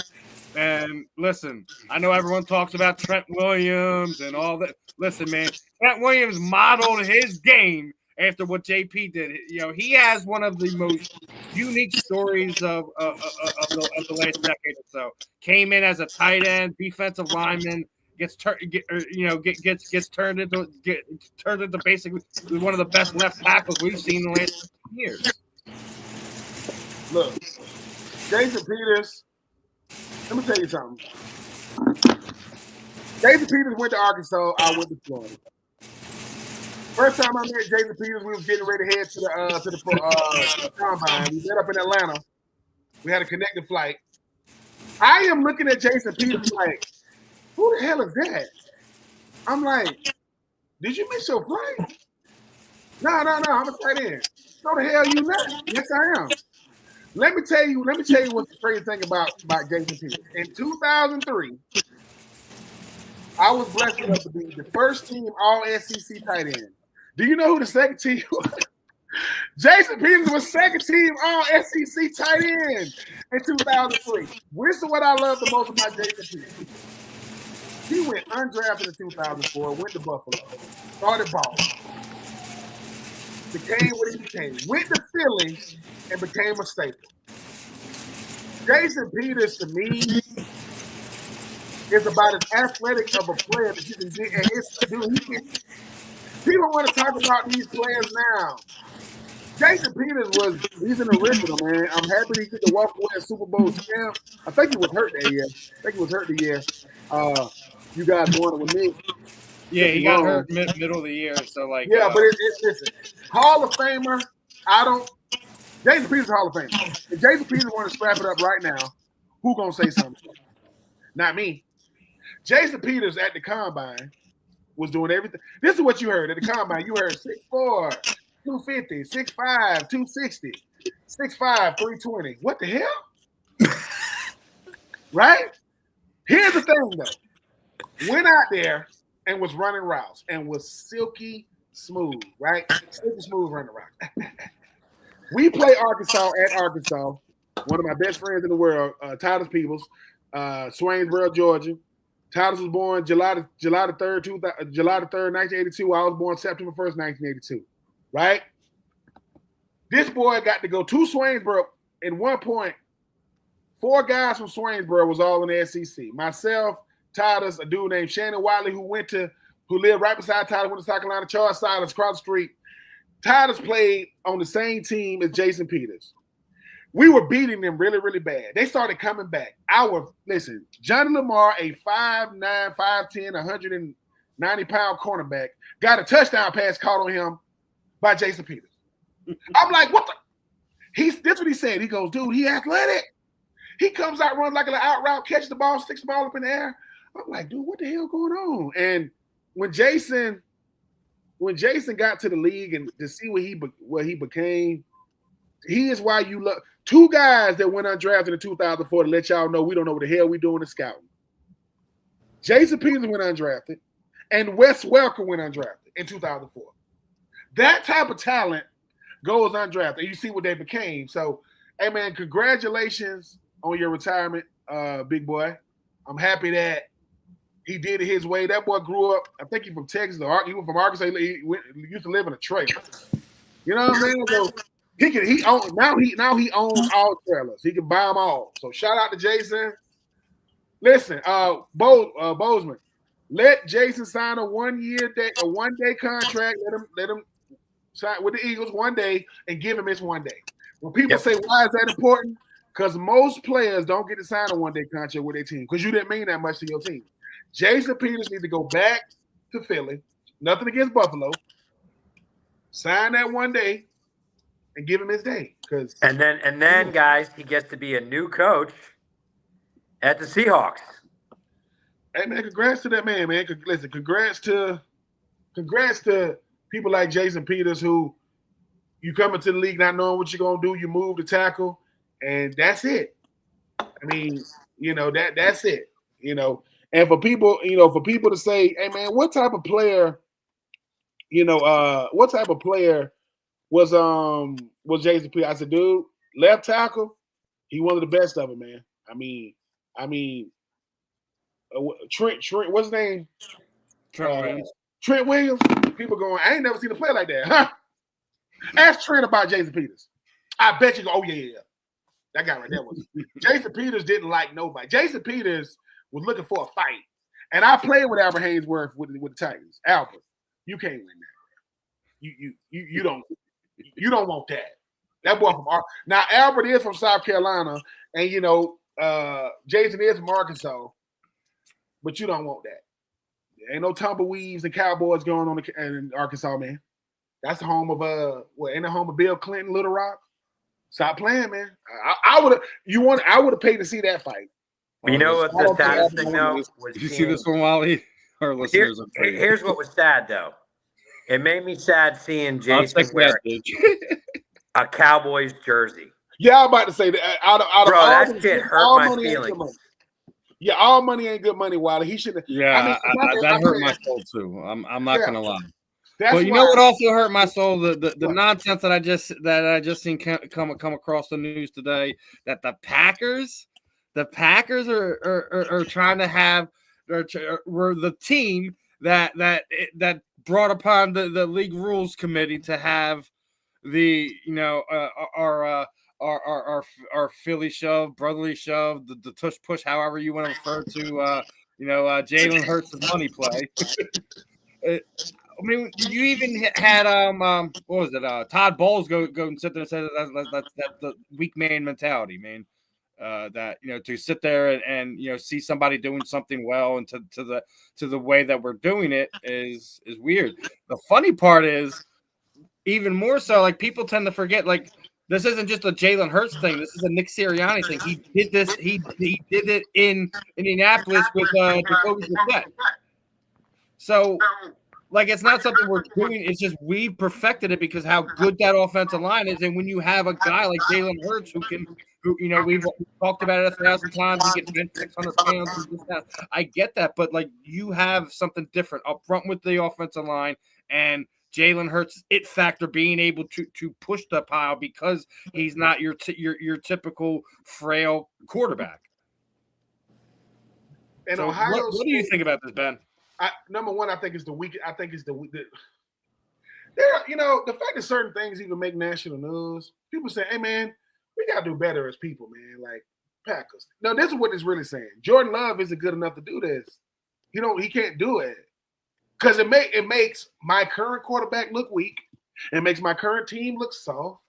And listen, I know everyone talks about Trent Williams and all that. Listen, man, Trent Williams modeled his game after what JP did. He has one of the most unique stories of the last decade or so. Came in as a tight end, defensive lineman, gets turned into basically one of the best left tackles we've seen in the last years. Look, Jason Peters. Let me tell you something. Jason Peters went to Arkansas. I went to Florida. First time I met Jason Peters, we was getting ready to head to the combine. We met up in Atlanta. We had a connecting flight. I am looking at Jason Peters like, who the hell is that? I'm like, did you miss your flight? No, I'm a tight end. No, the hell you not? Yes, I am. Let me tell you what's the crazy thing about Jason Peters. In 2003, I was blessed enough to be the first team All-SEC tight end. Do you know who the second team was? Jason Peters was second team All-SEC tight end in 2003. This is what I love the most about Jason Peters. He went undrafted in 2004, went to Buffalo, started balling, became what he became, went to Philly, and became a staple. Jason Peters, to me, is about as athletic of a player that you can get. And people want to talk about these players now. Jason Peters he's an original, man. I'm happy he get to walk away at Super Bowl champ. I think he was hurt that year. You guys won it with me. Yeah, he got hurt middle of the year. So yeah, but listen, Hall of Famer. Jason Peters is Hall of Famer. If Jason Peters want to scrap it up right now, who gonna say something? Not me. Jason Peters at the combine was doing everything. This is what you heard at the combine. You heard 6'4", 250, 6'5", 260, 6'5", 320. What the hell? Right? Here's the thing, though. Went out there and was running routes and was silky smooth, right? Silky smooth running routes. We play Arkansas at Arkansas. One of my best friends in the world, Titus Peoples, Swainsboro, Georgia. Titus was born July the 3rd, 1982. I was born September 1st, 1982. Right? This boy got to go to Swainsboro. At one point, 4 guys from Swainsboro was all in the SEC. Myself, Titus, a dude named Shannon Wiley who lived right beside Titus, went to South Carolina, Charles Silas, across the street. Titus played on the same team as Jason Peters. We were beating them really, really bad. They started coming back. Johnny Lamar, a 5'9", 5'10", 190-pound cornerback, got a touchdown pass caught on him by Jason Peters. I'm like, what the? That's what he said. He goes, dude, he athletic. He comes out, runs like an out route, catches the ball, sticks the ball up in the air. I'm like, dude, what the hell going on? And when Jason got to the league and to see what he became, he is why you love 2 guys that went undrafted in 2004 to let y'all know we don't know what the hell we doing in scouting. Jason Peters went undrafted, and Wes Welker went undrafted in 2004. That type of talent goes undrafted. You see what they became. So, hey, man, congratulations on your retirement, big boy. I'm happy that he did it his way. That boy grew up, I think he's from Texas. He was from Arkansas. He used to live in a trailer. You know what I'm saying? So now he owns all trailers. He can buy them all. So shout out to Jason. Listen, Bozeman, let Jason sign a one-day contract. Let him sign with the Eagles one day and give him his one day. When people say, why is that important? Because most players don't get to sign a one-day contract with their team because you didn't mean that much to your team. Jason Peters needs to go back to Philly. Nothing against Buffalo. Sign that one day and give him his day. And then, guys, he gets to be a new coach at the Seahawks. Hey man, congrats to that man, man. Listen, congrats to people like Jason Peters, who you come into the league not knowing what you're gonna do, you move to tackle, and that's it. I mean, that's it. And for people, to say, hey man, what type of player was Jason Peters? I said, dude, left tackle, he one of the best of them, man. I mean, Trent, what's his name? Trent Williams. Trent Williams. People going, I ain't never seen a play like that. Huh? Ask Trent about Jason Peters. I bet you go, oh yeah. That guy right there was. Jason Peters didn't like nobody. Jason Peters was looking for a fight. And I played with Albert Haynesworth with the Titans. Albert, you can't win that. You don't want that. That boy from now Albert is from South Carolina, and Jason is from Arkansas, but you don't want that. There ain't no tumbleweeds and cowboys going on in Arkansas, man. That's the home of ain't the home of Bill Clinton, Little Rock? Stop playing, man. I would have paid to see that fight. You know what the saddest thing though was? Did you see this one, Wally? Our listeners here's what was sad though. It made me sad seeing Jason wear a Cowboys jersey. Yeah, I'm about to say that. Bro, that shit hurt my feelings. Yeah, all money ain't good money, Wiley. He should have. Yeah, that hurt my soul too. I'm not gonna lie. But you know what also hurt my soul? The nonsense that I just seen come across the news today, that the Packers are trying to have were the team that brought upon the league rules committee to have the our Philly shove, brotherly shove, the tush push, however you want to refer to Jalen Hurts' money play. I mean, you even had what was it? Todd Bowles go and sit there and say that's the weak man mentality, man. That to sit there and see somebody doing something well and to the way that we're doing it is weird. The funny part is even more so, like, people tend to forget, like, this isn't just a Jalen Hurts thing. This is a Nick Sirianni thing. He did this. He did it in Indianapolis with Jacoby Brissett. So, like, it's not something we're doing. It's just we perfected it because how good that offensive line is. And when you have a guy like Jalen Hurts who we've talked about it 1,000 times, he can bench 600 pounds. I get that, but like, you have something different up front with the offensive line and Jalen Hurts' it factor being able to push the pile because he's not your typical frail quarterback. And so Ohio what do you think about this, Ben? Number one, I think it's the weak. I think it's the fact that certain things even make national news. People say, "Hey, man, we gotta do better as people, man." Like Packers. No, this is what it's really saying. Jordan Love isn't good enough to do this. He can't do it because it makes my current quarterback look weak. It makes my current team look soft,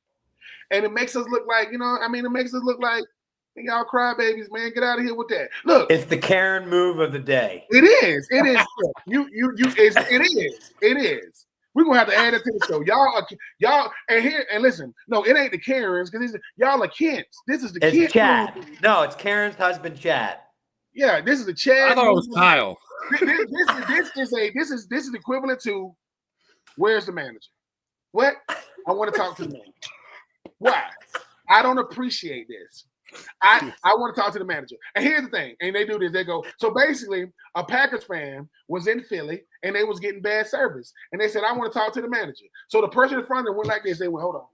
and it makes us look like it makes us look like. Y'all crybabies, man. Get out of here with that. Look, it's the Karen move of the day. It is. It is. We're gonna have to add it to the show. Y'all, and listen. No, it ain't the Karens because y'all are Kents. This is the It's Chad. Move. No, it's Karen's husband, Chad. Yeah, this is the Chad. I thought it was Kyle. This is equivalent to where's the manager? What? I want to talk to the manager. Why? I don't appreciate this. I want to talk to the manager. And here's the thing. And they do this. They go, so basically, a Packers fan was in Philly and they was getting bad service. And they said, I want to talk to the manager. So the person in front of them went like this. They went, hold on.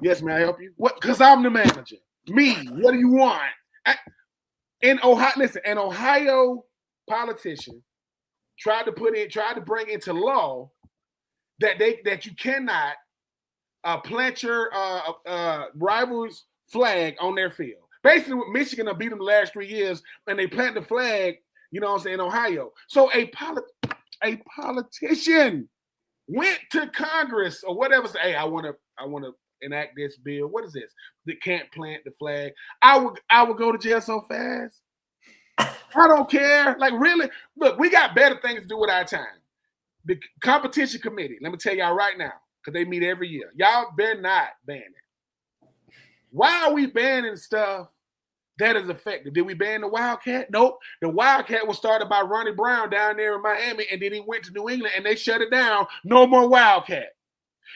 Yes, may I help you? What? Because I'm the manager. Me. What do you want? In Ohio, listen, an Ohio politician tried to bring into law that you cannot plant your rivals' flag on their field. Basically, with Michigan have beat them the last 3 years, and they plant the flag, in Ohio. So a politician went to Congress or whatever, say, hey, I want to enact this bill. What is this? They can't plant the flag. I would go to jail so fast. I don't care. Like, really? Look, we got better things to do with our time. The competition committee, let me tell y'all right now, because they meet every year. Y'all better not ban it. Why are we banning stuff that is effective? Did we ban the Wildcat? Nope. The Wildcat was started by Ronnie Brown down there in Miami, and then he went to New England, and they shut it down. No more Wildcat.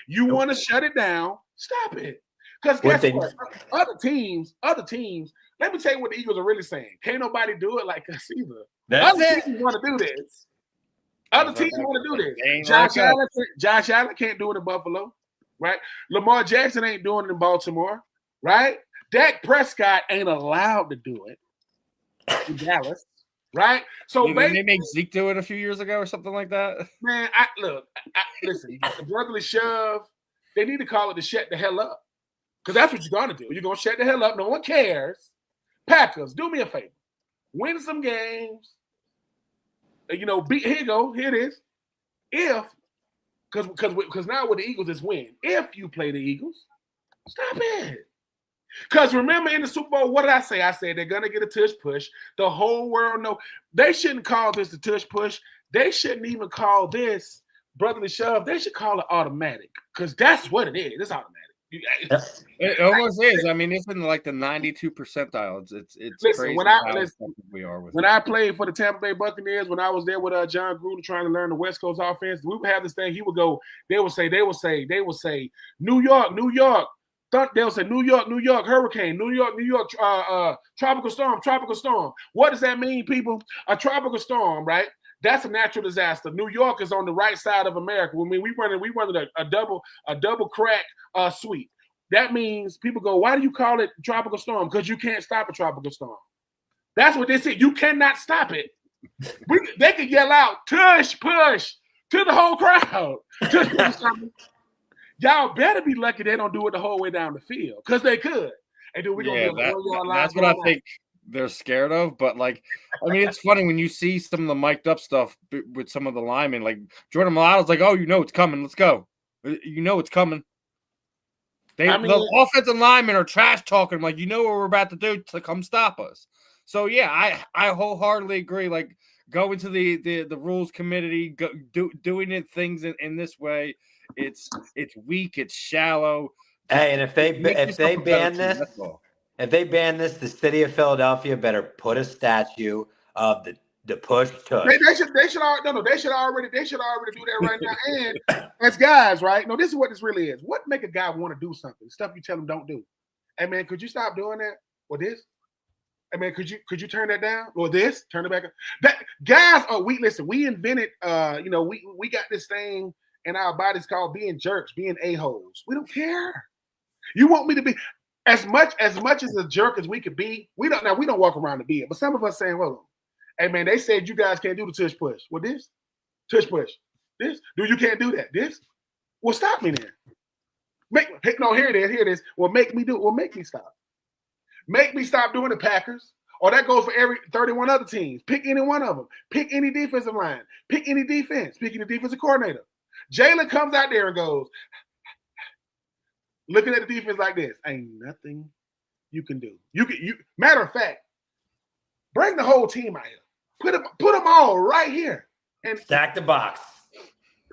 You want to shut it down? Stop it. Because guess what? Other teams, let me tell you what the Eagles are really saying. Can't nobody do it like us either. Other teams want to do this. Other teams want to do this. Josh Allen can't do it in Buffalo, right? Lamar Jackson ain't doing it in Baltimore, right? Dak Prescott ain't allowed to do it in Dallas, right? So didn't they make Zeke do it a few years ago or something like that? Man, listen, the brotherly shove, they need to call it to shut the hell up. Because that's what you're going to do. You're going to shut the hell up. No one cares. Packers, do me a favor. Win some games. Here you go. Here it is. Because now with the Eagles is win. If you play the Eagles, stop it. Because remember in the Super Bowl, what did I say? I said they're going to get a tush push. The whole world know. They shouldn't call this a tush push. They shouldn't even call this brotherly shove. They should call it automatic. Because that's what it is. It's automatic. It almost is. I mean, it's in like the 92 percentile. It's listen, crazy we are with when I played for the Tampa Bay Buccaneers, when I was there with John Gruden trying to learn the West Coast offense, we would have this thing. He would go. They would say, New York, New York. They'll say New York, New York, hurricane, New York, New York, tropical storm, tropical storm. What does that mean, people? A tropical storm, right? That's a natural disaster. New York is on the right side of America. I mean, we running a double crack sweep. That means people go, why do you call it tropical storm? Because you can't stop a tropical storm. That's what they say. You cannot stop it. They can yell out, tush, push, to the whole crowd. Tush, push, y'all better be lucky they don't do it the whole way down the field, because they could. And then we're gonna that's what I think they're scared of. But like, I mean, it's funny when you see some of the mic'd up stuff with some of the linemen. Like Jordan Malato's like, "Oh, it's coming. Let's go. It's coming." The offensive linemen are trash talking. Like, what we're about to do to come stop us. So yeah, I wholeheartedly agree. Like, going to the rules committee, doing things in this way, it's weak, it's shallow. Hey, and if they ban this, the city of Philadelphia better put a statue of the push tush. They should already do that right now. And as guys, right? No, this is what this really is. What make a guy want to do something? Stuff you tell him don't do. Hey man, could you stop doing that? Or this? Hey man, could you turn that down? Or this? Turn it back up. That guys are we invented we got this thing in our bodies called being jerks, being a-holes. We don't care. You want me to be as much as a jerk as we could be. We don't walk around to be it, but some of us saying, well, hey man, they said you guys can't do the tush push. Well, this tush push, this. Do you can't do that? This. Well, stop me then. Here it is. Well, make me do it. Well, make me stop. Make me stop doing the Packers. Or that goes for every 31 other teams. Pick any one of them. Pick any defensive line. Pick any defense. Pick any defensive coordinator. Jalen comes out there and goes, looking at the defense like this. Ain't nothing you can do. Matter of fact, bring the whole team out here. Put them all right here. And stack the box.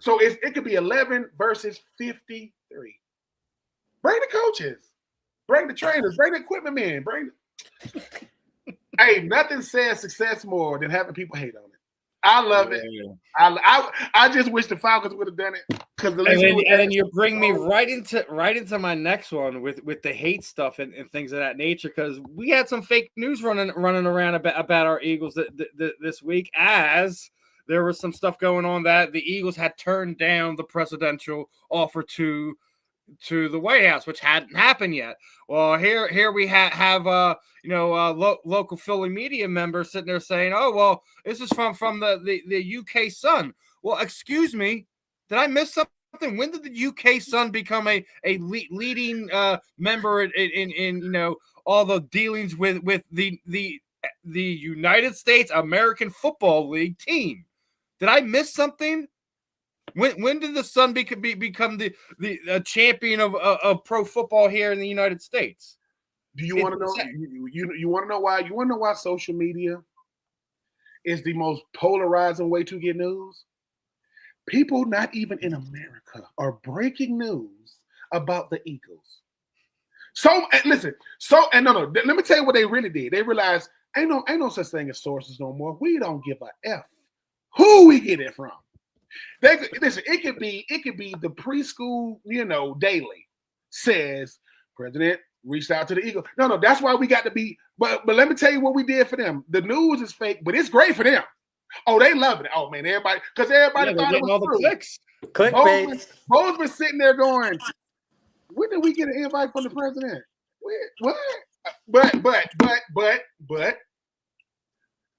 So it could be 11 versus 53. Bring the coaches. Bring the trainers. Bring the equipment men. Hey, nothing says success more than having people hate on it. I love it. I just wish the Falcons would have done it. And then you bring me right into my next one with the hate stuff and things of that nature, because we had some fake news running around about our Eagles this week, as there was some stuff going on that the Eagles had turned down the presidential offer to the White House, which hadn't happened yet. Well, here we have local Philly media members sitting there saying, "Oh, well, this is from the UK Sun." Well, excuse me, did I miss something? When did the UK Sun become a leading member in all the dealings with the United States American Football League team? Did I miss something? When did the Sun become the champion of pro football here in the United States? Do you want to know? You want to know why? You want to know why social media is the most polarizing way to get news? People not even in America are breaking news about the Eagles. So listen, no, let me tell you what they really did. They realized ain't no such thing as sources no more. We don't give a F who we get it from. Listen, it could be the preschool, daily says President reached out to the Eagles. No, that's why we got to be. But let me tell you what we did for them. The news is fake, but it's great for them. Oh, they love it. Oh man, everybody thought it was all the true. clicks. Clickbait. Bo's been sitting there going, when did we get an invite from the president? What? But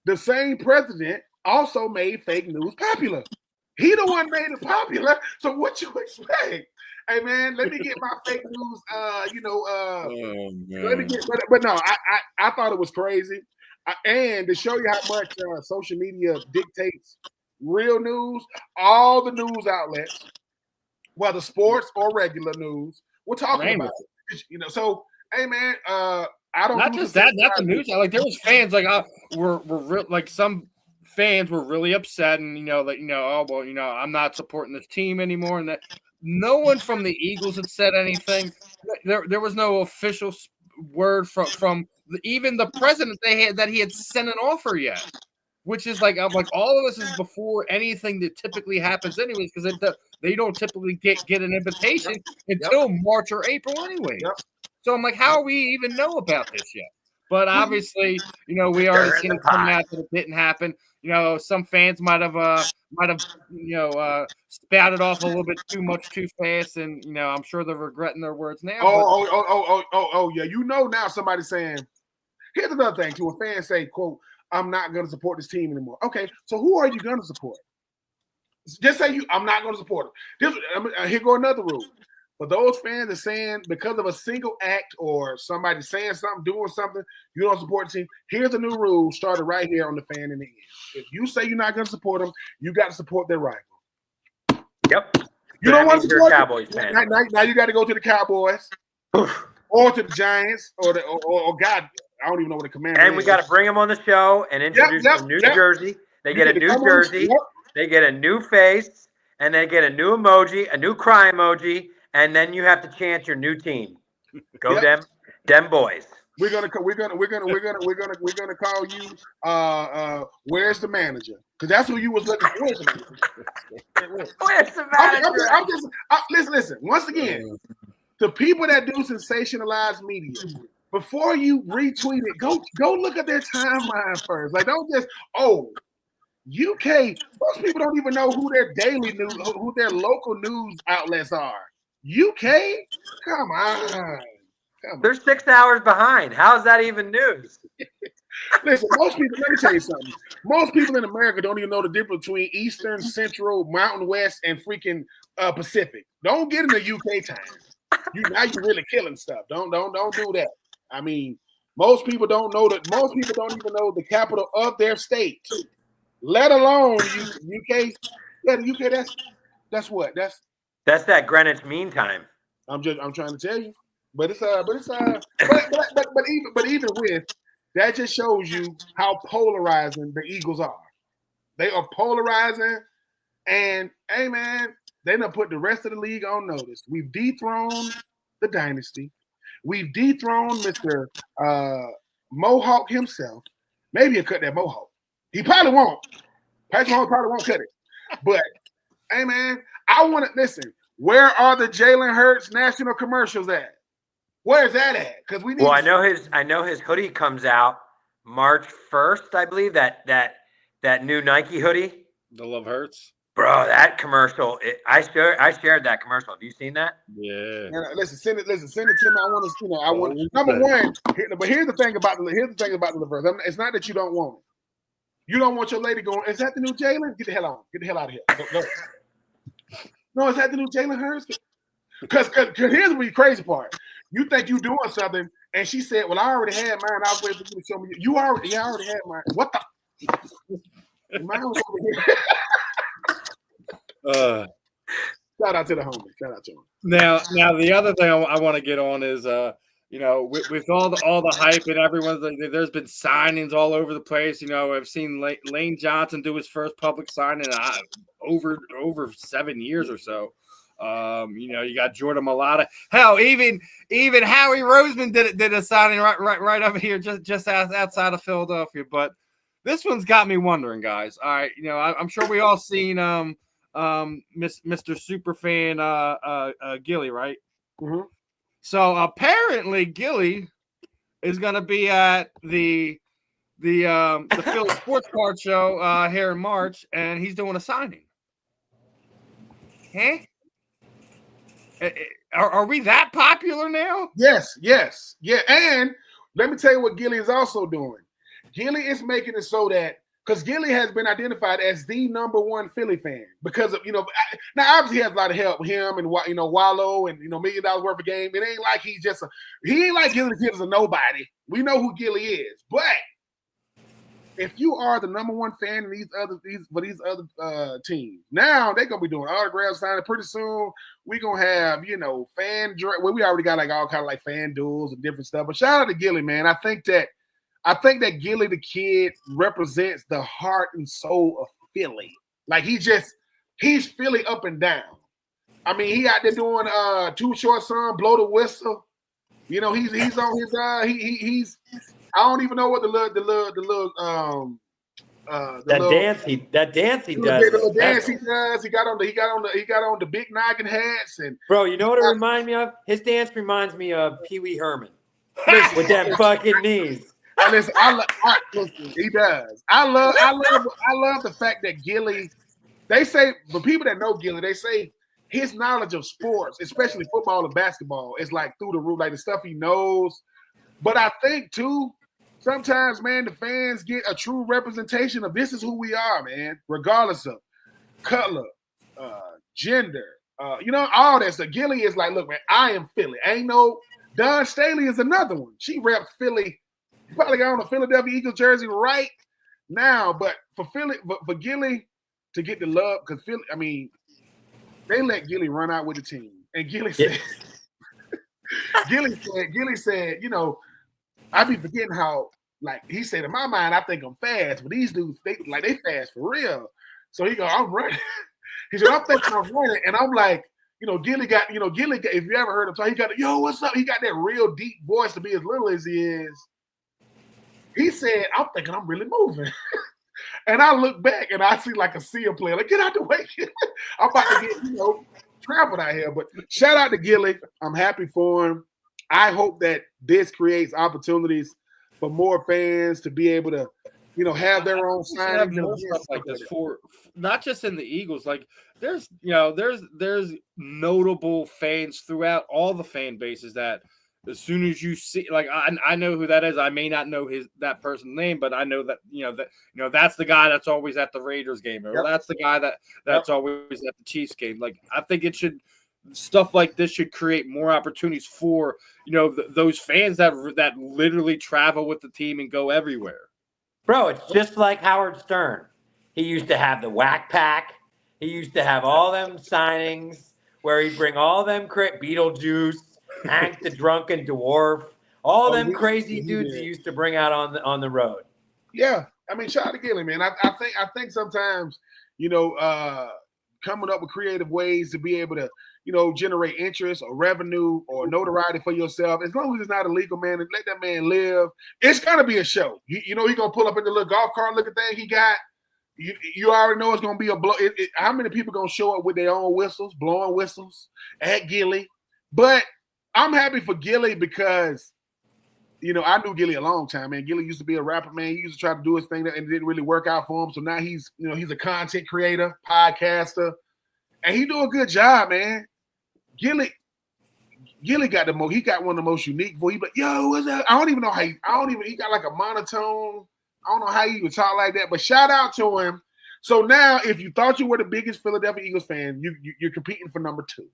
the same president also made fake news popular. He the one made it popular. So what you expect? Hey man, let me get my fake news. Let me get. But no, I thought it was crazy, and to show you how much social media dictates real news, all the news outlets, whether sports or regular news, we're talking about it. So hey man, I don't. Not just that. Not the news. Like there was fans like some fans were really upset, and I'm not supporting this team anymore, and that no one from the Eagles had said anything. There was no official word from even the president that he had sent an offer yet, which is like all of this is before anything that typically happens anyways, because they don't typically get an invitation until March or April anyways. So I'm like, how do we even know about this yet? But obviously, we already seen it come out that it didn't happen. Some fans might have spouted off a little bit too much too fast, and I'm sure they're regretting their words now. Yeah. Now somebody's saying, here's another thing. To a fan say, quote, I'm not going to support this team anymore. Okay, so who are you going to support? Just say I'm not going to support them. Here go another rule. For those fans that saying because of a single act or somebody saying something, doing something, you don't support the team, here's a new rule started right here on the Fan in the End. If you say you're not going to support them, you got to support their rival. Yep. You don't want to support Cowboys fan. Now you got to go to the Cowboys or to the Giants or God, I don't even know what the Commander is. And we got to bring them on the show and introduce a new jersey. They get a new jersey. They get a new face, and they get a new emoji, a new cry emoji. And then you have to chant your new team. Go dem boys. We're gonna call you. Where's the manager? Because that's who you was looking for. Where's the manager? Listen. Once again, the people that do sensationalized media, before you retweet it, go look at their timeline first. Like don't just UK. Most people don't even know who their daily news, who their local news outlets are. UK? Come on. They're 6 hours behind. How is that even news? Listen, most people, let me tell you something. Most people in America don't even know the difference between Eastern, Central, Mountain West, and freaking Pacific. Don't get in the UK time. Now you're really killing stuff. Don't do that. I mean, most people don't know that. Most people don't even know the capital of their state, let alone UK. Yeah, the UK. That's what. That's that Greenwich Mean Time. I'm trying to tell you, but even with that, just shows you how polarizing the Eagles are. They are polarizing, and hey man, they done put the rest of the league on notice. We've dethroned the dynasty. We've dethroned Mr. Mohawk himself. Maybe he'll cut that Mohawk. He probably won't. Patrick Mahomes probably won't cut it. But hey man, I want to listen. Where are the Jalen Hurts national commercials at? Where's that at? Because we need. Well, I know his hoodie comes out March 1st, I believe. That new Nike hoodie. The Love Hurts. Bro, that commercial. I shared that commercial. Have you seen that? Yeah. Listen, send it to me. I want number one. But here's the thing about the reverse. It's not that you don't want it. You don't want your lady going. Is that the new Jalen? Get the hell on. Get the hell out of here. Go. No, is that the new Jalen Hurts? Because here's the crazy part. You think you doing something, and she said, "Well, I already had mine. I was waiting for you to show me. I already had mine. What the? Mine was over here." Shout out to the homie. Shout out to him. Now the other thing I want to get on is with all the hype and everyone, there's been signings all over the place. I've seen Lane Johnson do his first public signing over 7 years or so. You got Jordan Mailata. Hell, even Howie Roseman did a signing right over here, just outside of Philadelphia. But this one's got me wondering, guys. All right, I'm sure we all seen Mr. Superfan Gilly, right? Mm-hmm. So apparently Gilly is going to be at the Philly Sports Card Show here in March, and he's doing a signing. Huh? Are we that popular now? Yes. Yeah. And let me tell you what Gilly is also doing. Gilly is making it so that, because Gilly has been identified as the #1 Philly fan because of, now obviously he has a lot of help with him and, Wallow and, $1 million worth of game. It ain't like he ain't like Gilly the kid is a nobody. We know who Gilly is. But if you are the #1 fan of these other teams, now they're going to be doing autograph signing pretty soon. We're going to have, fan, we already got like all kind of like fan duels and different stuff. But shout out to Gilly, man. I think that Gilly the kid represents the heart and soul of Philly. Like he's Philly up and down. I mean, he out there doing Too Short Son, Blow the Whistle. He's on his he's I don't even know what the little dance he does. The little dance he does. He got on the big noggin hats and bro. You know what it reminds me of? His dance reminds me of Pee Wee Herman with them fucking knees. Listen, listen, he does. I love the fact that Gilly. They say the people that know Gilly, they say his knowledge of sports, especially football and basketball, is like through the roof, like the stuff he knows. But I think too, sometimes, man, the fans get a true representation of this is who we are, man, regardless of color, gender, all that stuff. Gilly is like, look, man, I am Philly. Ain't no Don Staley is another one. She reps Philly. Probably got on a Philadelphia Eagles jersey right now, but for Gilly to get the love, because Philly, I mean, they let Gilly run out with the team, and Gilly said, Gilly said, I be forgetting how, like he said, in my mind, I think I'm fast, but these dudes, they fast for real. So he go, I'm running. He said, I'm thinking I'm running, and I'm like, Gilly got, if you ever heard him talk, he got, yo, what's up? He got that real deep voice to be as little as he is. He said, I'm thinking I'm really moving. And I look back and I see like a SEAL player. Like, get out the way. I'm about to get, trampled out here. But shout out to Gilly. I'm happy for him. I hope that this creates opportunities for more fans to be able to, have their own signings. More stuff like this for not just in the Eagles. Like there's notable fans throughout all the fan bases that as soon as you see, like I know who that is. I may not know that person's name, but I know that that's the guy that's always at the Raiders game, or that's the guy that's always at the Chiefs game. Like I think stuff like this should create more opportunities for those fans that literally travel with the team and go everywhere. Bro, it's just like Howard Stern. He used to have the Whack Pack. He used to have all them signings where he'd bring all them Beetlejuice, Hank the Drunken Dwarf, all them crazy dudes he used to bring out on the road. Yeah, I mean, shout out to Gilly, man. I think sometimes coming up with creative ways to be able to generate interest or revenue or notoriety for yourself, as long as it's not illegal, man, and let that man live. It's gonna be a show. He gonna pull up in the little golf cart looking thing he got. You already know it's gonna be a blow. How many people gonna show up with their own whistles, blowing whistles at Gilly? But I'm happy for Gilly because, I knew Gilly a long time, man. Gilly used to be a rapper, man. He used to try to do his thing and it didn't really work out for him. So now he's a content creator, podcaster, and he do a good job, man. Gilly got he got one of the most unique voice. But yo, what's that? I don't even know how he got like a monotone. I don't know how he even talk like that, but shout out to him. So now if you thought you were the biggest Philadelphia Eagles fan, you're competing for number 2.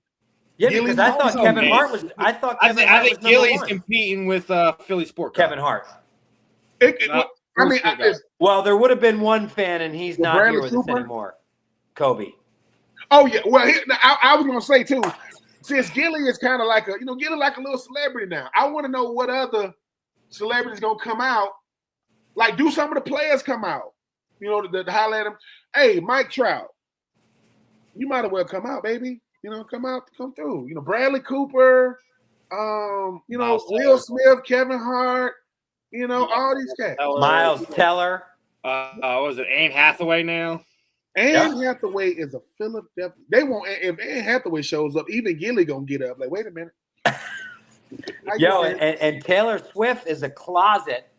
Yeah, because I thought Kevin Hart was. I think Gilly's competing with Philly Sport. Kevin Hart. Well, there would have been one fan, and he's not here with us anymore. Kobe. Oh yeah. Well, I was gonna say too. since Gilly is kind of like Gilly like a little celebrity now. I want to know what other celebrities gonna come out. Like, do some of the players come out? To highlight them. Hey, Mike Trout, you might as well come out, baby. Come through. Bradley Cooper, Will Smith, Kevin Hart, all these cats. Miles Teller. Was it Anne Hathaway now? Anne Hathaway is a Philadelphia. They won't. If Anne Hathaway shows up, even Gilly gonna get up. Like, wait a minute. And Taylor Swift is a closet.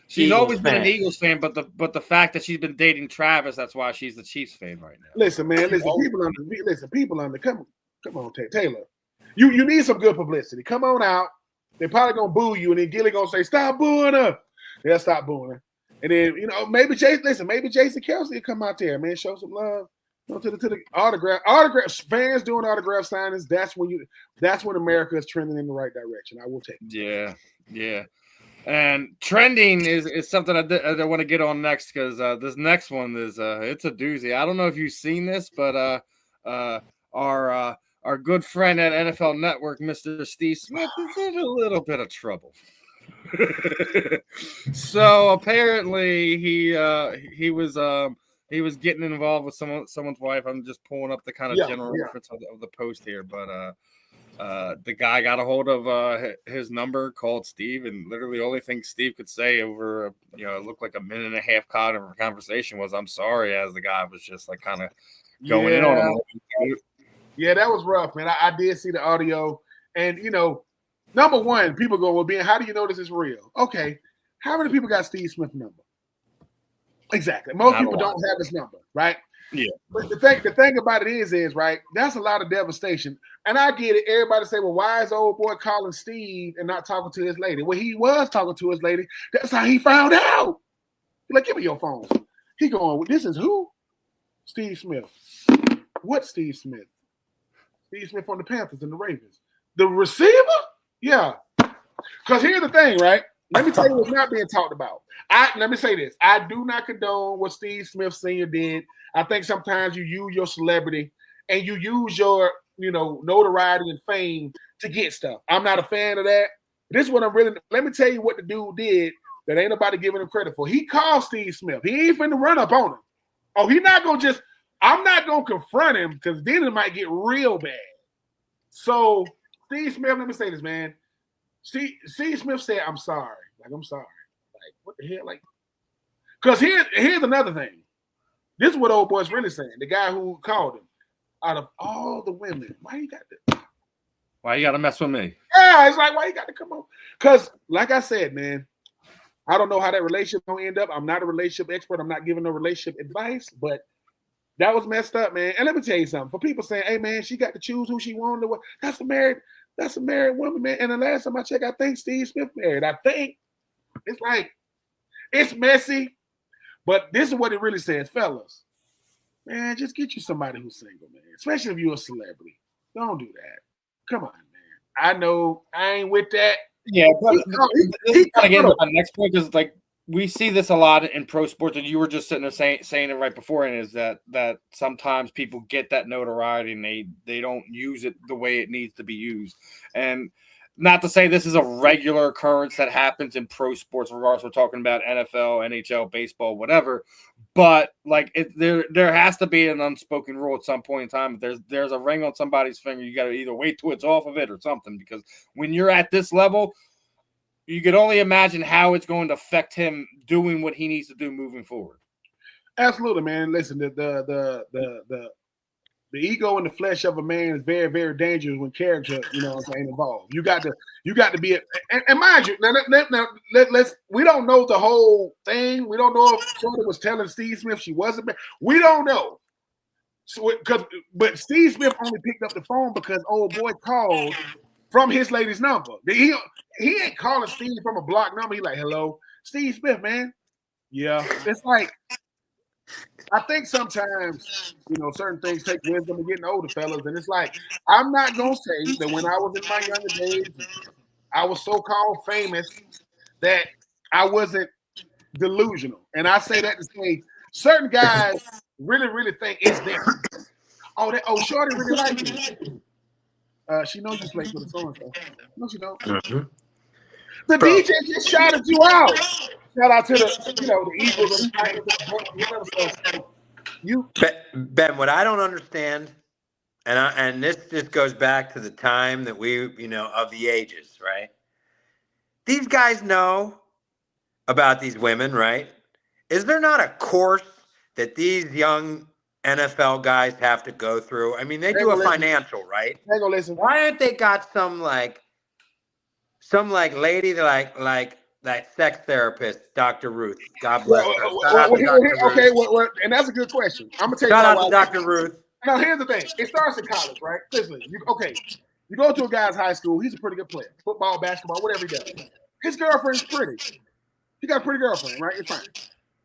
She's always been an Eagles fan, but the fact that she's been dating Travis, that's why she's the Chiefs fan right now. Listen, man. People under. Come on, Taylor. You need some good publicity. Come on out. They're probably gonna boo you, and then Gilly gonna say, "Stop booing her." They'll stop booing her, and then maybe Jason Kelsey will come out there, man, show some love. To the autograph fans doing autograph signings. That's when America is trending in the right direction. I will take it. Yeah. And trending is something I want to get on next because this next one is it's a doozy. I don't know if you've seen this, but our good friend at NFL Network, Mr. Steve Smith, is in a little bit of trouble. So apparently he was getting involved with someone's wife. I'm just pulling up the kind of general reference of the post here, but the guy got a hold of his number, called Steve, and literally the only thing Steve could say over it looked like a minute and a half conversation was "I'm sorry," as the guy was just like kind of going in on him. Yeah, that was rough, man. I did see the audio, and number one, people go, "Well, Ben, how do you know this is real?" Okay, how many people got Steve Smith's number? Exactly. Most people don't have his number, right? Yeah. But the thing about it is right, that's a lot of devastation. And I get it. Everybody say, well, why is old boy calling Steve and not talking to his lady? Well, he was talking to his lady. That's how he found out. He's like, give me your phone. He going, this is who? Steve Smith. What Steve Smith? Steve Smith on the Panthers and the Ravens. The receiver? Yeah. Because here's the thing, right? Let me tell you what's not being talked about. Let me say this. I do not condone what Steve Smith Sr. did. I think sometimes you use your celebrity and you use your, notoriety and fame to get stuff. I'm not a fan of that. This is what let me tell you what the dude did that ain't nobody giving him credit for. He called Steve Smith. He ain't finna run up on him. Oh, I'm not going to confront him because then it might get real bad. So Steve Smith, let me say this, man. Steve Smith said, I'm sorry. Like, I'm sorry. Like, what the hell? Like, because here's another thing. This is what old boy's really saying. The guy who called him, out of all the women, why you got to mess with me? Yeah, it's like, why you got to come on? Because, like I said, man, I don't know how that relationship gonna end up. I'm not a relationship expert. I'm not giving no relationship advice, but that was messed up, man. And let me tell you something. For people saying, hey, man, she got to choose who she wanted to. That's a married woman, man. And the last time I checked, I think Steve Smith married. I think it's like, it's messy, but this is what it really says, fellas. Man, just get you somebody who's single, man. Especially if you're a celebrity. Don't do that. Come on, man. I know I ain't with that. Yeah, but again, my next point is like we see this a lot in pro sports, and you were just sitting there saying it right before, and is that sometimes people get that notoriety and they don't use it the way it needs to be used. And not to say this is a regular occurrence that happens in pro sports, regardless we're talking about NFL, NHL, baseball, whatever. But like there has to be an unspoken rule at some point in time. If there's a ring on somebody's finger, you got to either wait till it's off of it or something. Because when you're at this level, you could only imagine how it's going to affect him doing what he needs to do moving forward. Absolutely, man. Listen, the ego and the flesh of a man is very, very dangerous when character, involved. You got to be and mind you, let's we don't know the whole thing. We don't know if Shorty was telling Steve Smith she wasn't. We don't know. So but Steve Smith only picked up the phone because old boy called from his lady's number. He ain't calling Steve from a block number. He like, hello, Steve Smith, man. Yeah. It's like, I think sometimes, certain things take wisdom of getting older, fellas. And it's like, I'm not going to say that when I was in my younger days, I was so-called famous that I wasn't delusional. And I say that to say certain guys really, really think it's them. Oh, Shorty really like me. She knows you play for the so-and-so. No, she don't. Mm-hmm. The Bro. DJ just shouted you out. Shout out to the Eagles or the Titans, the Bucks, whatever. So you Ben, what I don't understand, and this just goes back to the time that we, of the ages, right? These guys know about these women, right? Is there not a course that these young NFL guys have to go through? I mean, they do a financial, right? They ain't gonna listen. Why aren't they got some lady like that sex therapist, Dr. Ruth? God bless her. Shout out to Dr. Ruth. Okay, and that's a good question. I'm gonna tell you Shout out why. to Dr. Ruth. Now here's the thing. It starts in college, right? Listen, you go to a guy's high school. He's a pretty good player, football, basketball, whatever he does. His girlfriend's pretty. He got a pretty girlfriend, right? It's fine.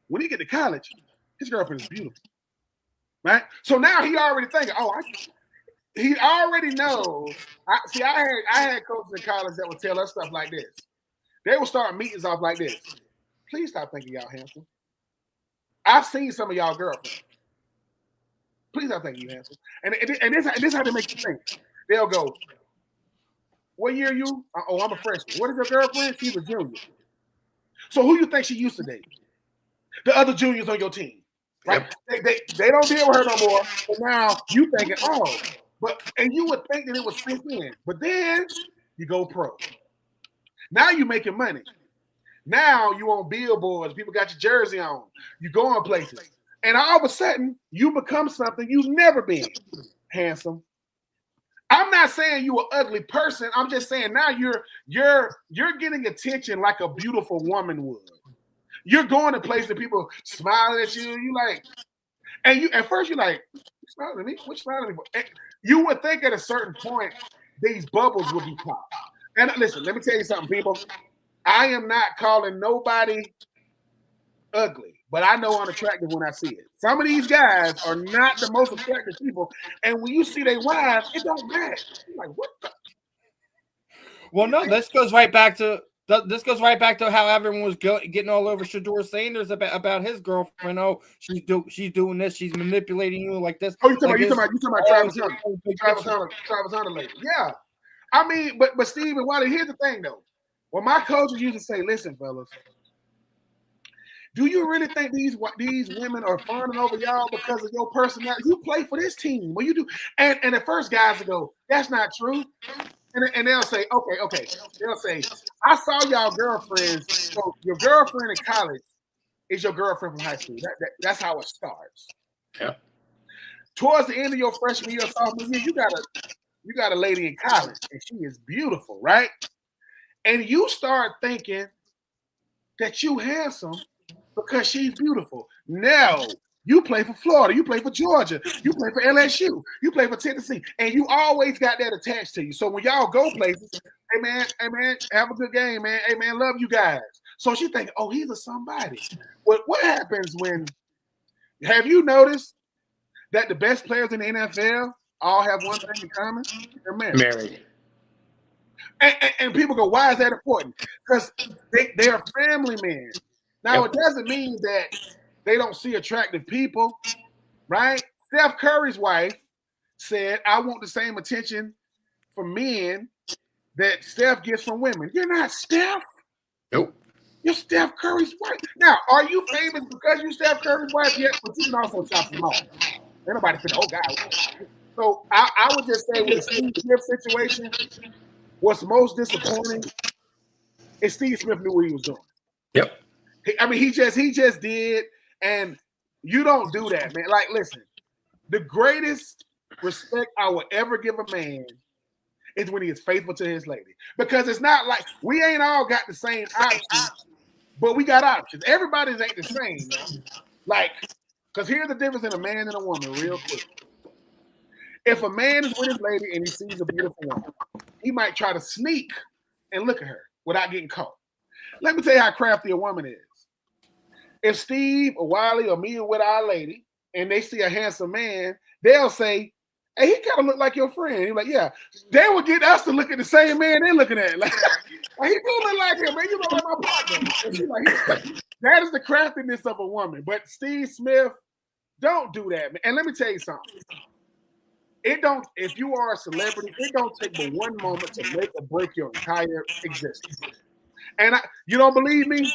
When he get to college, his girlfriend is beautiful, right? So now he already thinking, he already knows. I had coaches in college that would tell us stuff like this. They would start meetings off like this. Please stop thinking y'all handsome. I've seen some of y'all girlfriends. Please stop thinking you handsome. And this how they make you think. They'll go, what year are you? Oh, I'm a freshman. What is your girlfriend? She's a junior. So who you think she used to date? The other juniors on your team, right? Yep. They don't deal with her no more. But now you thinking, and you would think that it was fit in. But then you go pro. Now you making money. Now you on billboards. People got your jersey on. You go on places. And all of a sudden, you become something you've never been. Handsome. I'm not saying you an ugly person. I'm just saying now you're getting attention like a beautiful woman would. You're going to places that people smiling at you. You like, and you at first you're like, you smiling at me? What you smiling at me for? And you would think at a certain point these bubbles would be popped. And listen, let me tell you something, people. I am not calling nobody ugly, but I know unattractive when I see it. Some of these guys are not the most attractive people, and when you see their wives, it don't matter. You're like, what the? Well, no, this goes right back to how everyone was getting all over Shedeur Sanders about his girlfriend. Oh, she's doing this. She's manipulating you like this. Oh, you talking about Travis Hunter? Travis Hunter lady. Yeah. I mean, but Steve and Wally, here's the thing though. Well, my coaches used to say, listen, fellas, do you really think these women are fawning over y'all because of your personality? You play for this team. Well, you do. And at first guys will go, that's not true. And they'll say, okay. They'll say, I saw y'all girlfriends. So your girlfriend in college is your girlfriend from high school. That's how it starts. Yeah. Towards the end of your freshman year, sophomore year, you got a lady in college, and she is beautiful, right? And you start thinking that you handsome because she's beautiful. No. You play for Florida. You play for Georgia. You play for LSU. You play for Tennessee. And you always got that attached to you. So when y'all go places, hey, man, have a good game, man. Hey, man, love you guys. So she thinking, oh, he's a somebody. What happens when – have you noticed that the best players in the NFL all have one thing in common? They're married. And people go, why is that important? Because they are family men. Now, It doesn't mean that – they don't see attractive people, right? Steph Curry's wife said, I want the same attention from men that Steph gets from women. You're not Steph. Nope. You're Steph Curry's wife. Now, are you famous because you're Steph Curry's wife? Yes, but you can also chop them off. Ain't nobody said, oh, God. So I would just say with the Steve Smith situation, what's most disappointing is Steve Smith knew what he was doing. Yep. He just did. And you don't do that, man. Like, listen, the greatest respect I will ever give a man is when he is faithful to his lady. Because it's not like we ain't all got the same options, but we got options. Everybody's ain't the same, man. Like, because here's the difference in a man and a woman, real quick. If a man is with his lady and he sees a beautiful woman, he might try to sneak and look at her without getting caught. Let me tell you how crafty a woman is. If Steve or Wiley or me are with our lady and they see a handsome man, they'll say, hey, he kind of look like your friend. He's like, yeah. They will get us to look at the same man they're looking at. Like he do look like him, man. You look like my partner. And she's like, that is the craftiness of a woman. But Steve Smith, don't do that, man. And let me tell you something. It don't. If you are a celebrity, it don't take but one moment to make or break your entire existence. And you don't believe me?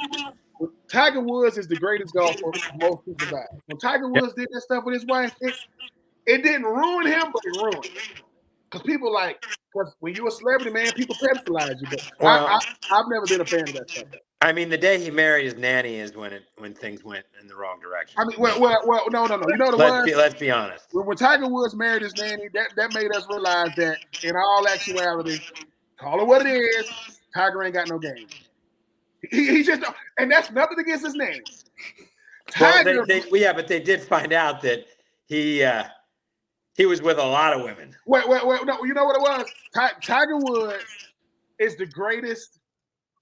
Tiger Woods is the greatest golfer of most people's eyes. When Tiger Woods did that stuff with his wife, it didn't ruin him, but it ruined him. Because people because when you're a celebrity, man, people pedestalize you. But I've never been a fan of that stuff. I mean, the day he married his nanny is when things went in the wrong direction. I mean, well, no. You know what it was? Let's be honest. When Tiger Woods married his nanny, that made us realize that in all actuality, call it what it is, Tiger ain't got no game. He just don't, and that's nothing against his name. Tiger, but they did find out that he was with a lot of women. Wait, no, you know what it was? Tiger Woods is the greatest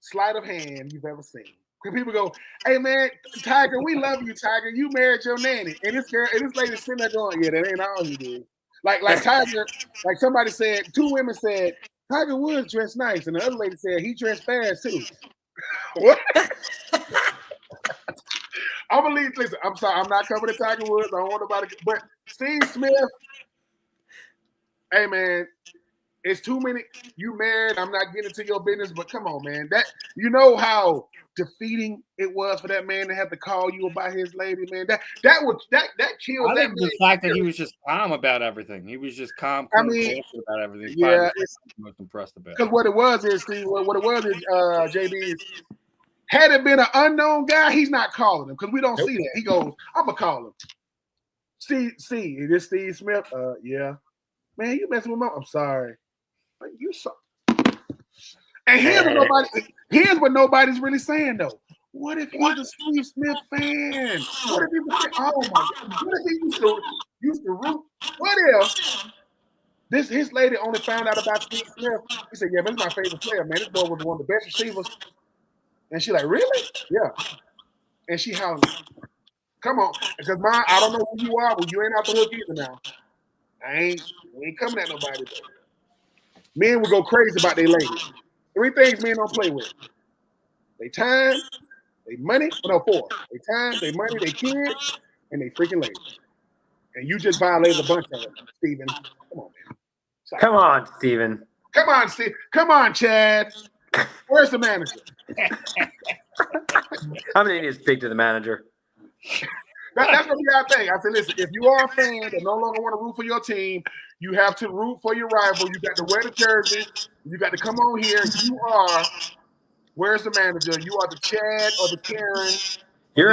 sleight of hand you've ever seen. When people go, "Hey man, Tiger, we love you, Tiger. You married your nanny," and this lady sitting there going, "Yeah, that ain't all you did." Like Tiger, like somebody said, 2 women said, "Tiger Woods dressed nice," and the other lady said, "He dressed fast too." What? I'm gonna leave. Listen, I'm sorry, I'm not covering the Tiger Woods. I don't want nobody, but Steve Smith. Hey man, it's too many. You married. I'm not getting into your business, but come on, man. That you know how defeating it was for that man to have to call you about his lady, man. That kills. I think the fact that he was just calm about everything. He was just calm. I mean, about everything. Yeah, it's most impressed about. Because what it was is, Steve. What it was is, JB. Had it been an unknown guy, he's not calling him because we don't see that. He goes, "I'm gonna call him." Is this Steve Smith? Yeah. Man, you messing with my. I'm sorry. Like, you so. And here's what nobody's really saying though. What if he's a Steve Smith fan? What if he's oh my God? What if he used to root? What if his lady only found out about Steve Smith? He said, "Yeah, this is my favorite player, man. This boy was one of the best receivers." And she like, "Really?" Yeah. And she howling, "Come on," because I don't know who you are, but you ain't out the hook either now. I ain't coming at nobody. Men will go crazy about their ladies. 3 things men don't play with: they time, they money. 4. They time, they money, they kids, and they freaking ladies. And you just violated a bunch of them, Steven. Come on, man. Sorry. Come on, Steven. Come on, Steve. Come on, Chad. Where's the manager? I'm gonna need to speak to the manager. That's gonna be our thing. I said, listen, if you are a fan that no longer want to root for your team, you have to root for your rival. You got to wear the jersey. You got to come on here. You are. Where's the manager? You are the Chad or the Karen. You're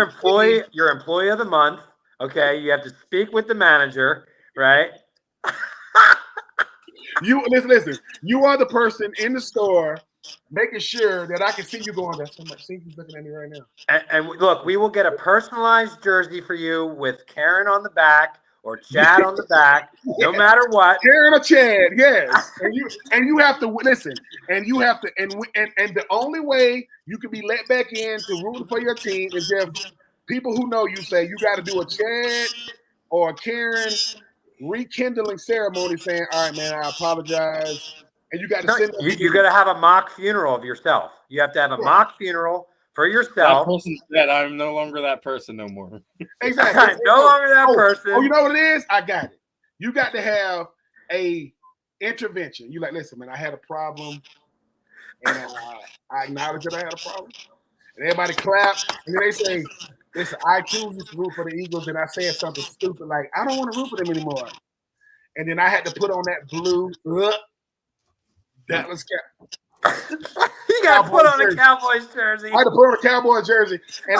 employee of the month. Okay, you have to speak with the manager, right? You listen. You are the person in the store making sure that I can see you going. That's so much. See, he's looking at me right now. And look, we will get a personalized jersey for you with Karen on the back or Chad on the back, no matter what. Karen or Chad, yes. And you have to listen. And you have to and the only way you can be let back in to root for your team is if people who know you say you got to do a Chad or a Karen rekindling ceremony saying, "All right, man, I apologize." And you got to send you got to have a mock funeral of yourself. You have to have a mock funeral for yourself. That person's dead. I'm no longer that person no more. Exactly. No longer that person. Oh, you know what it is? I got it. You got to have a intervention. You like, listen, man, I had a problem. And I acknowledge that I had a problem. And everybody claps. And then they say, listen, I too used to root for the Eagles. And I said something stupid like, I don't want to root for them anymore. And then I had to put on that blue Dallas cap. You got to put on a Cowboys jersey. I had to put on a Cowboys jersey, and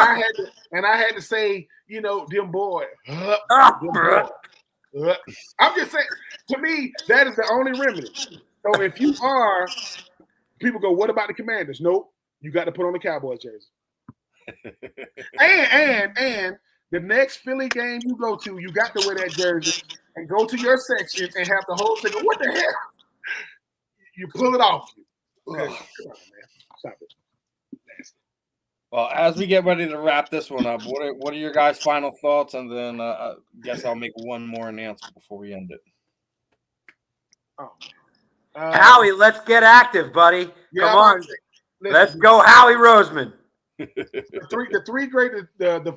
I had to say, you know, them boy. I'm just saying. To me, that is the only remedy. So if you are, people go, "What about the Commanders?" Nope, you got to put on the Cowboys jersey. and the next Philly game you go to, you got to wear that jersey and go to your section and have the whole thing. What the hell? You pull it off. Okay. Come on, man. Stop it. Nasty. Well, as we get ready to wrap this one up, what are your guys' final thoughts? And then I guess I'll make one more announcement before we end it. Oh, Howie, let's get active, buddy. Yeah, come on. Let's go, Howie Roseman. The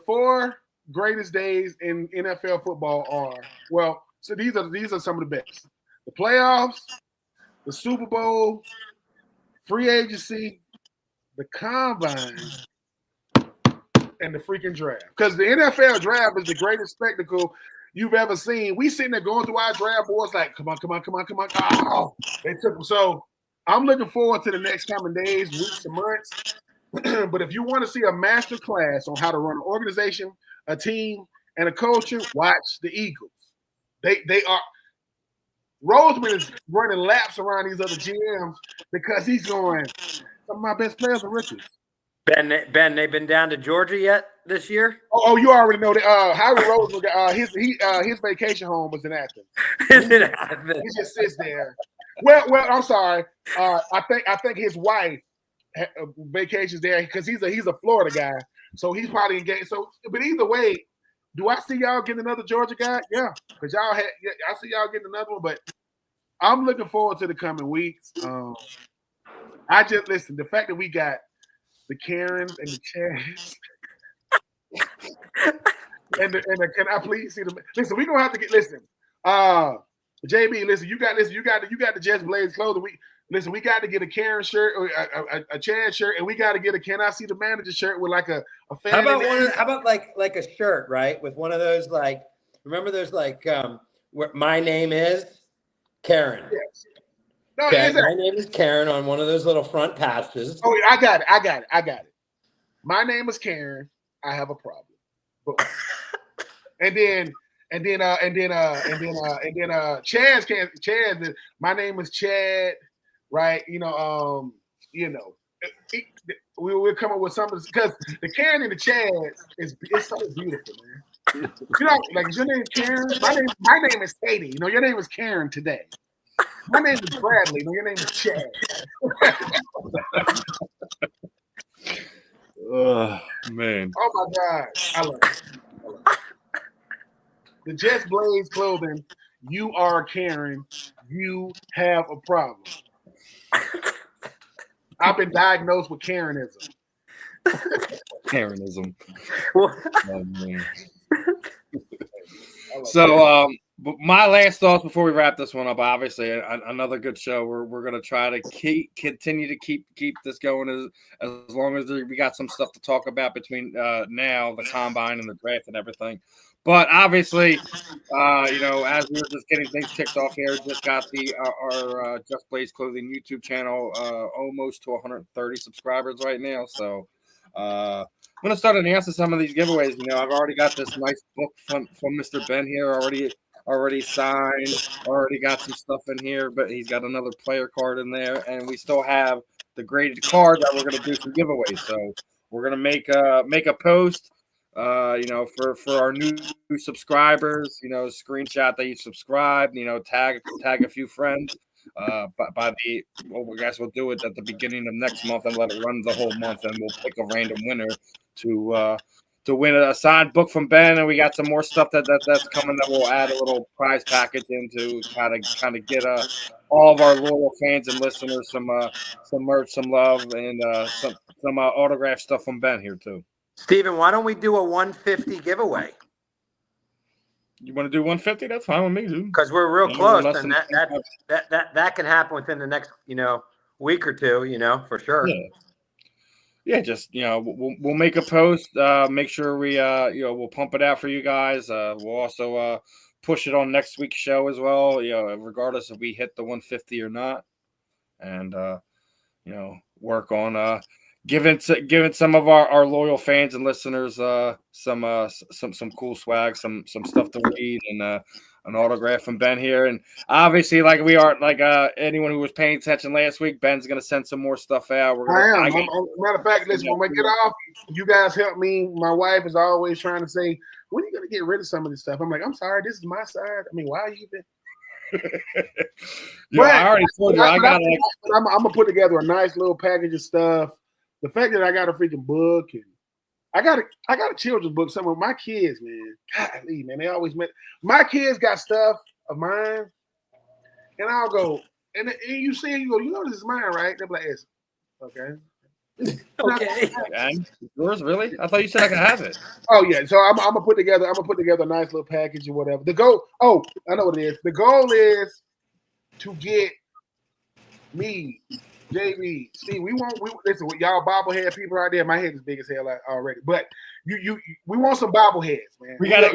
4 greatest days in NFL football are, well, So these are some of the best: the playoffs, the Super Bowl, free agency, the combine, and the freaking draft. Because the NFL draft is the greatest spectacle you've ever seen. We sitting there going through our draft boards like, come on. Oh, they took them. So I'm looking forward to the next coming days, weeks, and months. But if you want to see a master class on how to run an organization, a team, and a culture, watch the Eagles. They are. Roseman is running laps around these other GMs because he's going, some of my best players are rookies. Ben, they've been down to Georgia yet this year? Oh, you already know that. Howard Roseman, his vacation home was in Athens. He just sits there. Well, I'm sorry. I think his wife vacations there because he's a Florida guy, so he's probably engaged. So, but either way, do I see y'all getting another Georgia guy? Yeah, because I see y'all getting another one. But I'm looking forward to the coming weeks. I just listen. The fact that we got the Karens and the Chads. and can I please see them? Listen, we're gonna have to get JB, listen, you got the Jets Blades clothing. We got to get a Karen shirt or a Chad shirt, and we got to get a Can I See the Manager shirt with like a fan. How about like a shirt, right? With one of those remember there's where my name is Karen. Yes. No, okay, my name is Karen on one of those little front patches. Oh, I got it. My name is Karen. I have a problem. And then Chad. My name is Chad, right? We'll come up with something because the Karen and the Chad it's so beautiful, man. Like is your name Karen? My name is Katie. Your name is Karen today. My name is Bradley. Your name is Chad. Oh man! Oh my God! I love it. The Jets Blaze clothing. You are Karen. You have a problem. I've been diagnosed with Karenism. Karenism. Oh, man. So, my last thoughts before we wrap this one up. Obviously, another good show. We're gonna try to continue to keep this going as long as we got some stuff to talk about between now the combine and the draft and everything. But obviously, as we were just getting things kicked off here, just got our Just Blaze Clothing YouTube channel almost to 130 subscribers right now. So I'm gonna start announcing some of these giveaways. I've already got this nice book from Mr. Ben here already signed. Already got some stuff in here, but he's got another player card in there, and we still have the graded card that we're gonna do some giveaways. So we're gonna make a post. For our new subscribers, screenshot that you subscribed, tag a few friends. I guess we'll do it at the beginning of next month and let it run the whole month, and we'll pick a random winner to win a signed book from Ben. And we got some more stuff that's coming that we'll add a little prize package into, kind of get all of our loyal fans and listeners some merch, some love, and some autograph stuff from Ben here too. Steven, why don't we do a 150 giveaway? You want to do 150? That's fine with me, dude. Because we're real close, and that can happen within the next week or two, for sure. Yeah, just we'll make a post. Make sure we we'll pump it out for you guys. We'll also push it on next week's show as well. Regardless if we hit the 150 or not, and work on giving some of our loyal fans and listeners some cool swag, some stuff to read, and an autograph from Ben here. And obviously, like anyone who was paying attention last week, Ben's gonna send some more stuff out. Matter of fact, listen, when we get off, you guys help me. My wife is always trying to say, when are you gonna get rid of some of this stuff? I'm like, I'm sorry, this is my side. I mean, why are you even? I already told you I'm gonna put together a nice little package of stuff. The fact that I got a freaking book and I got a children's book. Some of my kids, man, golly, man, they always my kids got stuff of mine, and I'll go and you see, you go, this is mine, right? They're like, yes, okay. Okay. And yours, really? I thought you said I could have it. Oh yeah, so I'm gonna put together a nice little package or whatever. The goal. Oh, I know what it is. The goal is to get me, JB, Steve. We listen. Y'all bobblehead people out there. My head is big as hell already, but we want some bobbleheads, man. We gotta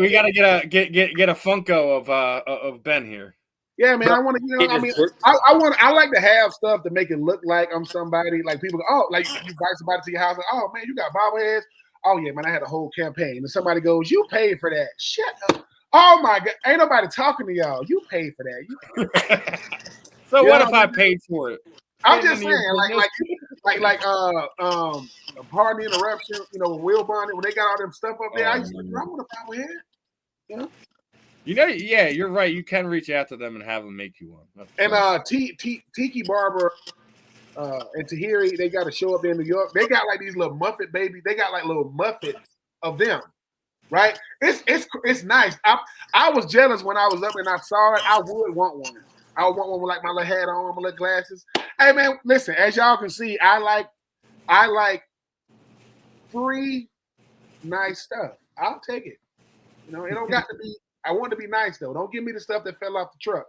get a Funko of Ben here. Yeah, man. I want to. I mean, I like to have stuff to make it look like I'm somebody. Like people go, oh, like you invite somebody to your house. Like, oh man, you got bobbleheads. Oh yeah, man. I had a whole campaign, and somebody goes, "You paid for that." Shut up. Oh my god, ain't nobody talking to y'all. You paid for that. You paid for that. So what if I paid for it? I'm just saying, pardon the interruption. Will Bonnet when they got all them stuff up there. I used to like, I want a bobblehead. Yeah, you're right. You can reach out to them and have them make you one. And Tiki Barber and Tahiri, they got to show up there in New York. They got like these little Muppet babies. They got like little Muppets of them, right? It's nice. I was jealous when I was up and I saw it. I would want one. I would want one with like my little hat on, my little glasses. Hey man, listen. As y'all can see, I like free, nice stuff. I'll take it. It don't got to be. I want it to be nice though. Don't give me the stuff that fell off the truck.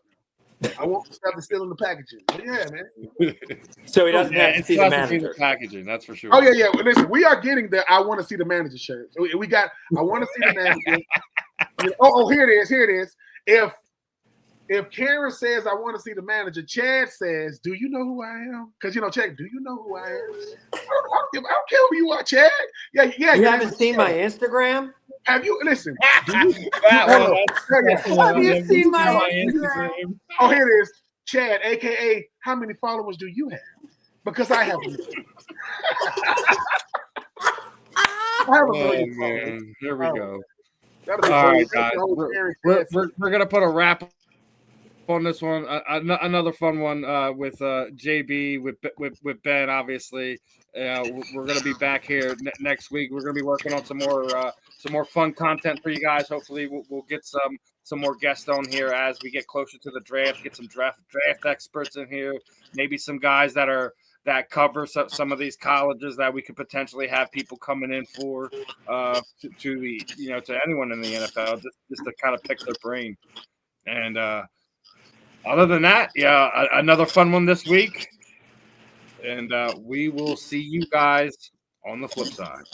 I want the stuff that's still in the packaging. But yeah, man. So he doesn't have to see the manager. The packaging, that's for sure. Oh yeah. Well, listen, we are getting the I want to see the manager shirt. We got I want to see the manager. Here it is. If Karen says I want to see the manager, Chad says, "Do you know who I am?" Because Chad, do you know who I am? I don't care who you are, Chad. Yeah. You haven't seen my Instagram? Have you listen? Have you seen my Instagram? Oh, here it is, Chad, aka how many followers do you have? Because I have. Man, here we go. All right, guys, we're gonna put a wrap on this one. Another fun one with JB with Ben. Obviously, we're gonna be back here next week. We're gonna be working on some more fun content for you guys. Hopefully, we'll get some more guests on here as we get closer to the draft. Get some draft experts in here. Maybe some guys that cover some of these colleges that we could potentially have people coming in for to anyone in the NFL just to kind of pick their brain. And other than that, another fun one this week. And we will see you guys on the flip side.